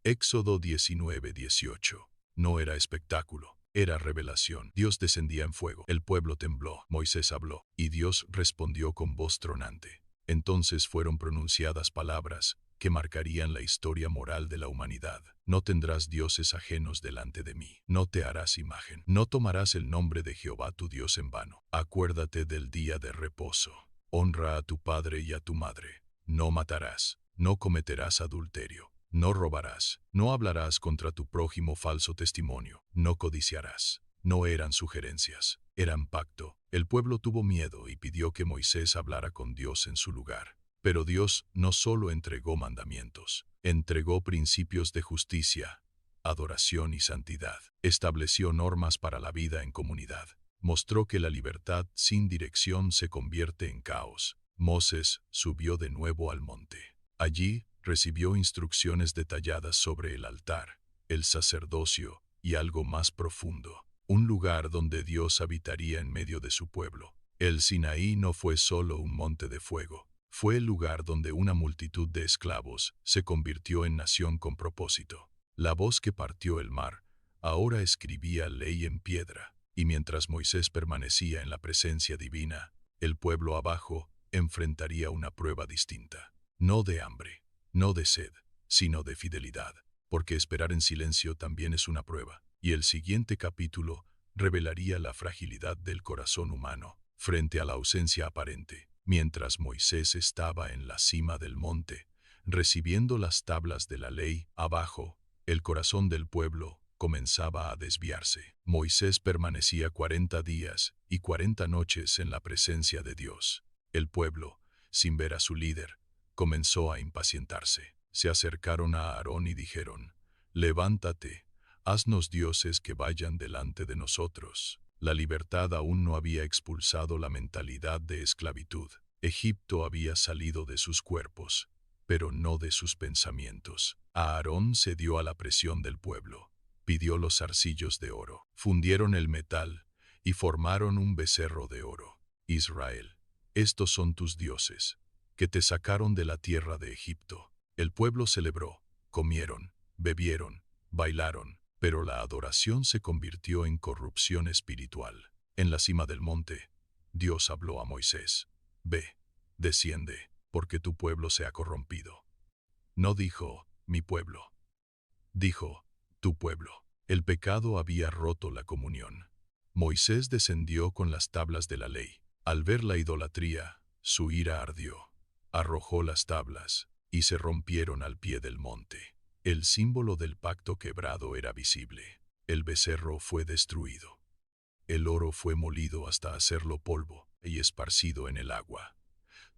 [SPEAKER 2] Éxodo 19:18. No era espectáculo, era revelación. Dios descendía en fuego. El pueblo tembló. Moisés habló, y Dios respondió con voz tronante. Entonces fueron pronunciadas palabras que marcarían la historia moral de la humanidad. No tendrás dioses ajenos delante de mí. No te harás imagen. No tomarás el nombre de Jehová tu Dios en vano. Acuérdate del día de reposo. Honra a tu padre y a tu madre. No matarás. No cometerás adulterio. No robarás, no hablarás contra tu prójimo falso testimonio, no codiciarás. No eran sugerencias, eran pacto. El pueblo tuvo miedo y pidió que Moisés hablara con Dios en su lugar. Pero Dios no solo entregó mandamientos, entregó principios de justicia, adoración y santidad. Estableció normas para la vida en comunidad. Mostró que la libertad sin dirección se convierte en caos. Moisés subió de nuevo al monte. Allí recibió instrucciones detalladas sobre el altar, el sacerdocio y algo más profundo, un lugar donde Dios habitaría en medio de su pueblo. El Sinaí no fue solo un monte de fuego, fue el lugar donde una multitud de esclavos se convirtió en nación con propósito. La voz que partió el mar ahora escribía ley en piedra, y mientras Moisés permanecía en la presencia divina, el pueblo abajo enfrentaría una prueba distinta, no de hambre, no de sed, sino de fidelidad. porque esperar en silencio también es una prueba. Y el siguiente capítulo revelaría la fragilidad del corazón humano frente a la ausencia aparente. Mientras Moisés estaba en la cima del monte, recibiendo las tablas de la ley, abajo, el corazón del pueblo comenzaba a desviarse. Moisés permanecía 40 días y 40 noches en la presencia de Dios. El pueblo, sin ver a su líder, comenzó a impacientarse. Se acercaron a Aarón y dijeron: «Levántate, haznos dioses que vayan delante de nosotros». La libertad aún no había expulsado la mentalidad de esclavitud. Egipto había salido de sus cuerpos, pero no de sus pensamientos. Aarón cedió a la presión del pueblo. Pidió los arcillos de oro. Fundieron el metal y formaron un becerro de oro. Israel, estos son tus dioses, que te sacaron de la tierra de Egipto. El pueblo celebró, comieron, bebieron, bailaron, pero la adoración se convirtió en corrupción espiritual. En la cima del monte, Dios habló a Moisés: «Ve, desciende, porque tu pueblo se ha corrompido». No dijo: «mi pueblo». Dijo: «tu pueblo». El pecado había roto la comunión. Moisés descendió con las tablas de la ley. Al ver la idolatría, su ira ardió. Arrojó las tablas y se rompieron al pie del monte. El símbolo del pacto quebrado era visible. El becerro fue destruido. El oro fue molido hasta hacerlo polvo y esparcido en el agua.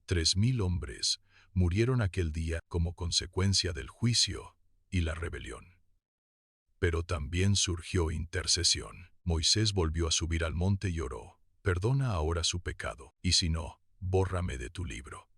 [SPEAKER 2] 3000 hombres murieron aquel día como consecuencia del juicio y la rebelión. Pero también surgió intercesión. Moisés volvió a subir al monte y oró: «Perdona ahora su pecado, y si no, bórrame de tu libro».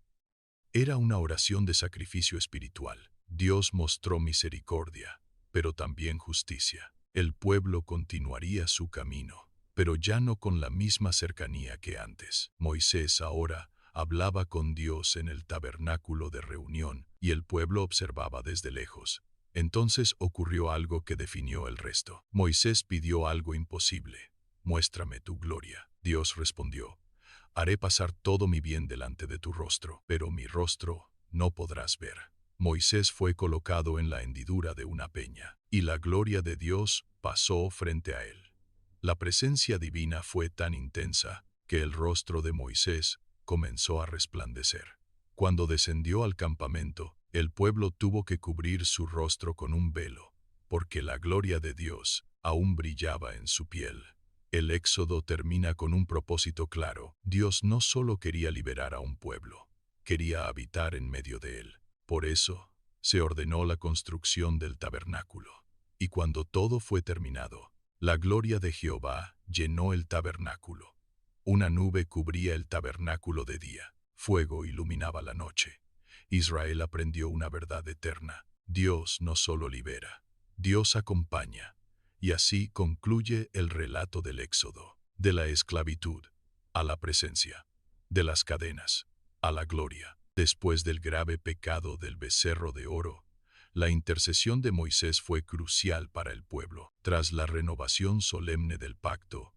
[SPEAKER 2] Era una oración de sacrificio espiritual. Dios mostró misericordia, pero también justicia. El pueblo continuaría su camino, pero ya no con la misma cercanía que antes. Moisés ahora hablaba con Dios en el tabernáculo de reunión, y el pueblo observaba desde lejos. Entonces ocurrió algo que definió el resto. Moisés pidió algo imposible: «Muéstrame tu gloria». Dios respondió: «Haré pasar todo mi bien delante de tu rostro, pero mi rostro no podrás ver». Moisés fue colocado en la hendidura de una peña, y la gloria de Dios pasó frente a él. La presencia divina fue tan intensa que el rostro de Moisés comenzó a resplandecer. Cuando descendió al campamento, el pueblo tuvo que cubrir su rostro con un velo, porque la gloria de Dios aún brillaba en su piel. El Éxodo termina con un propósito claro. Dios no solo quería liberar a un pueblo, quería habitar en medio de él. Por eso, se ordenó la construcción del tabernáculo. Y cuando todo fue terminado, la gloria de Jehová llenó el tabernáculo. Una nube cubría el tabernáculo de día, fuego iluminaba la noche. Israel aprendió una verdad eterna: Dios no solo libera, Dios acompaña. Y así concluye el relato del Éxodo, de la esclavitud a la presencia, de las cadenas a la gloria. Después del grave pecado del becerro de oro, la intercesión de Moisés fue crucial para el pueblo. Tras la renovación solemne del pacto,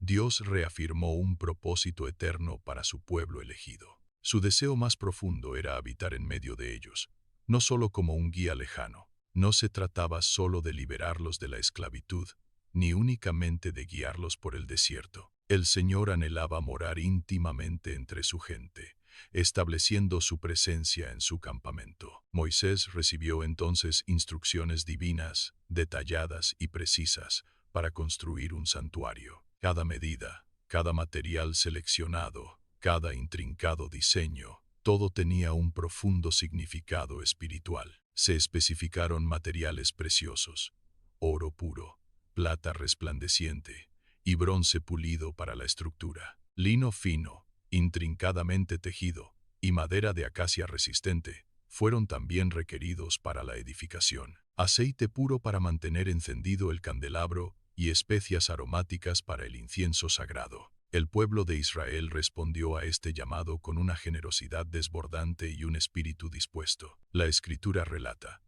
[SPEAKER 2] Dios reafirmó un propósito eterno para su pueblo elegido. Su deseo más profundo era habitar en medio de ellos, no solo como un guía lejano. No se trataba solo de liberarlos de la esclavitud, ni únicamente de guiarlos por el desierto. El Señor anhelaba morar íntimamente entre su gente, estableciendo su presencia en su campamento. Moisés recibió entonces instrucciones divinas, detalladas y precisas, para construir un santuario. Cada medida, cada material seleccionado, cada intrincado diseño, todo tenía un profundo significado espiritual. Se especificaron materiales preciosos: oro puro, plata resplandeciente y bronce pulido para la estructura, lino fino, intrincadamente tejido, y madera de acacia resistente fueron también requeridos para la edificación. Aceite puro para mantener encendido el candelabro y especias aromáticas para el incienso sagrado. El pueblo de Israel respondió a este llamado con una generosidad desbordante y un espíritu dispuesto. La Escritura relata: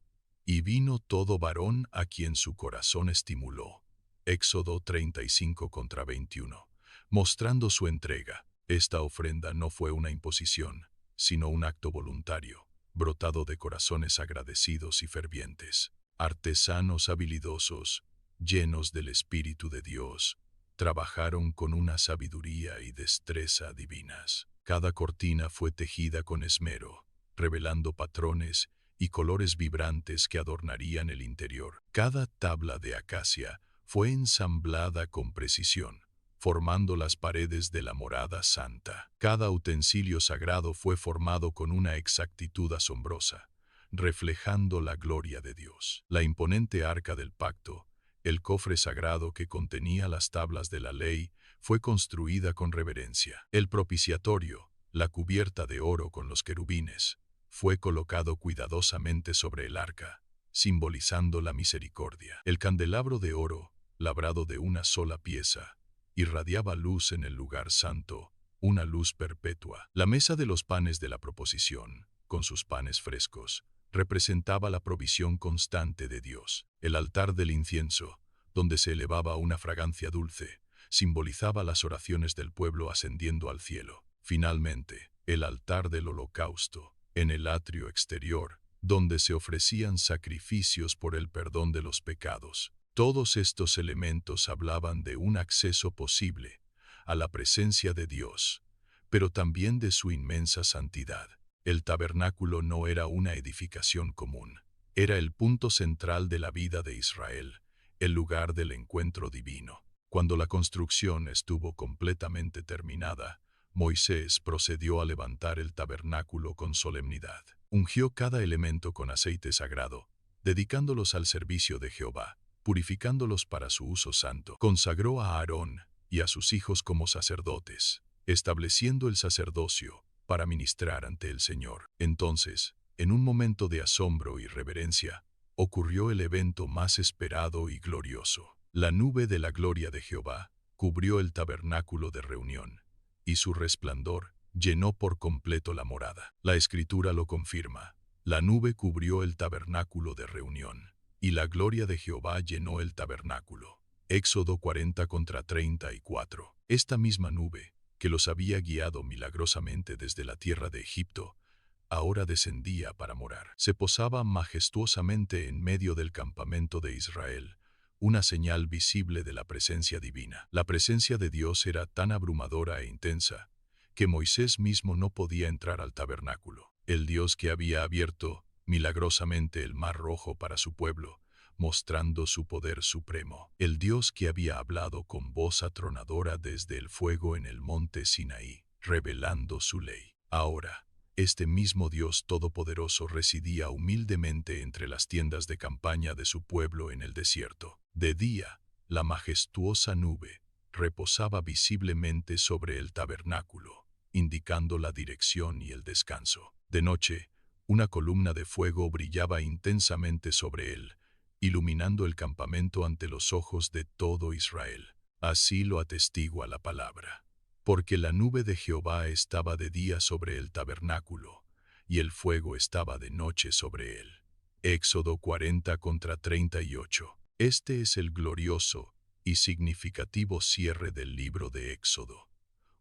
[SPEAKER 2] «Y vino todo varón a quien su corazón estimuló». Éxodo 35:21. Mostrando su entrega. Esta ofrenda no fue una imposición, sino un acto voluntario, brotado de corazones agradecidos y fervientes. Artesanos habilidosos, llenos del Espíritu de Dios, trabajaron con una sabiduría y destreza divinas. Cada cortina fue tejida con esmero, revelando patrones y colores vibrantes que adornarían el interior. Cada tabla de acacia fue ensamblada con precisión, formando las paredes de la morada santa. Cada utensilio sagrado fue formado con una exactitud asombrosa, reflejando la gloria de Dios. La imponente arca del pacto, el cofre sagrado que contenía las tablas de la ley, fue construida con reverencia. El propiciatorio, la cubierta de oro con los querubines, fue colocado cuidadosamente sobre el arca, simbolizando la misericordia. El candelabro de oro, labrado de una sola pieza, irradiaba luz en el lugar santo, una luz perpetua. La mesa de los panes de la proposición, con sus panes frescos, representaba la provisión constante de Dios. El altar del incienso, donde se elevaba una fragancia dulce, simbolizaba las oraciones del pueblo ascendiendo al cielo. Finalmente, el altar del holocausto, en el atrio exterior, donde se ofrecían sacrificios por el perdón de los pecados. Todos estos elementos hablaban de un acceso posible a la presencia de Dios, pero también de su inmensa santidad. El tabernáculo no era una edificación común, era el punto central de la vida de Israel, el lugar del encuentro divino. Cuando la construcción estuvo completamente terminada, Moisés procedió a levantar el tabernáculo con solemnidad. Ungió cada elemento con aceite sagrado, dedicándolos al servicio de Jehová, purificándolos para su uso santo. Consagró a Aarón y a sus hijos como sacerdotes, estableciendo el sacerdocio para ministrar ante el Señor. Entonces, en un momento de asombro y reverencia, ocurrió el evento más esperado y glorioso. La nube de la gloria de Jehová cubrió el tabernáculo de reunión, y su resplandor llenó por completo la morada. La Escritura lo confirma. La nube cubrió el tabernáculo de reunión, y la gloria de Jehová llenó el tabernáculo. Éxodo 40:34. Esta misma nube, que los había guiado milagrosamente desde la tierra de Egipto, ahora descendía para morar. Se posaba majestuosamente en medio del campamento de Israel, una señal visible de la presencia divina. La presencia de Dios era tan abrumadora e intensa, que Moisés mismo no podía entrar al tabernáculo. El Dios que había abierto milagrosamente el mar rojo para su pueblo, mostrando su poder supremo. El Dios que había hablado con voz atronadora desde el fuego en el monte Sinaí, revelando su ley. Ahora, este mismo Dios todopoderoso residía humildemente entre las tiendas de campaña de su pueblo en el desierto. De día, la majestuosa nube reposaba visiblemente sobre el tabernáculo, indicando la dirección y el descanso. De noche, una columna de fuego brillaba intensamente sobre él, iluminando el campamento ante los ojos de todo Israel. Así lo atestigua la palabra. Porque la nube de Jehová estaba de día sobre el tabernáculo, y el fuego estaba de noche sobre él. Éxodo 40:38. Este es el glorioso y significativo cierre del libro de Éxodo.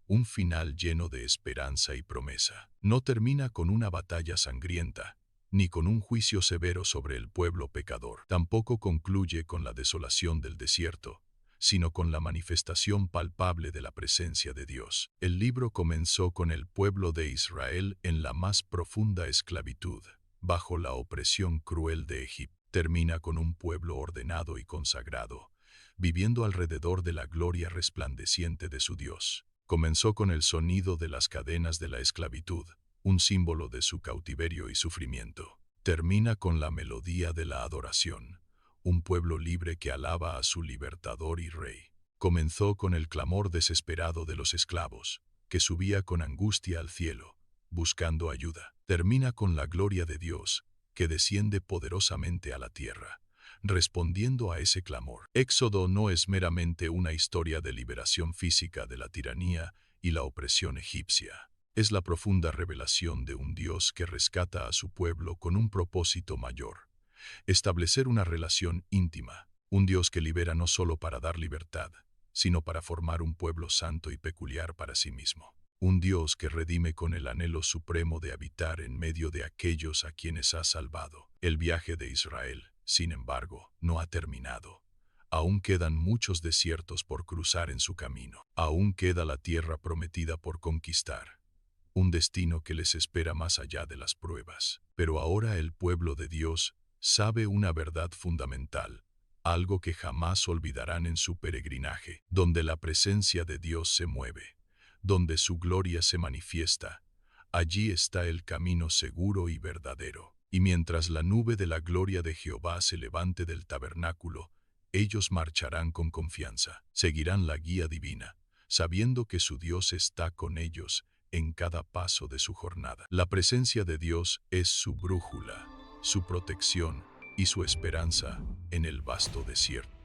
[SPEAKER 2] Un final lleno de esperanza y promesa. No termina con una batalla sangrienta, ni con un juicio severo sobre el pueblo pecador. Tampoco concluye con la desolación del desierto, sino con la manifestación palpable de la presencia de Dios. El libro comenzó con el pueblo de Israel en la más profunda esclavitud, bajo la opresión cruel de Egipto. Termina con un pueblo ordenado y consagrado, viviendo alrededor de la gloria resplandeciente de su Dios. Comenzó con el sonido de las cadenas de la esclavitud, un símbolo de su cautiverio y sufrimiento. Termina con la melodía de la adoración, un pueblo libre que alaba a su libertador y rey. Comenzó con el clamor desesperado de los esclavos, que subía con angustia al cielo, buscando ayuda. Termina con la gloria de Dios, que desciende poderosamente a la tierra, respondiendo a ese clamor. Éxodo no es meramente una historia de liberación física de la tiranía y la opresión egipcia. Es la profunda revelación de un Dios que rescata a su pueblo con un propósito mayor: establecer una relación íntima, un Dios que libera no solo para dar libertad, sino para formar un pueblo santo y peculiar para sí mismo. Un Dios que redime con el anhelo supremo de habitar en medio de aquellos a quienes ha salvado. El viaje de Israel, Sin embargo, no ha terminado. Aún quedan muchos desiertos por cruzar en su camino. Aún queda la tierra prometida por conquistar. Un destino que les espera más allá de las pruebas. Pero ahora el pueblo de Dios sabe una verdad fundamental, algo que jamás olvidarán en su peregrinaje, donde la presencia de Dios se mueve, donde su gloria se manifiesta. Allí está el camino seguro y verdadero. Y mientras la nube de la gloria de Jehová se levante del tabernáculo, ellos marcharán con confianza, seguirán la guía divina, sabiendo que su Dios está con ellos en cada paso de su jornada. La presencia de Dios es su brújula, su protección y su esperanza en el vasto desierto.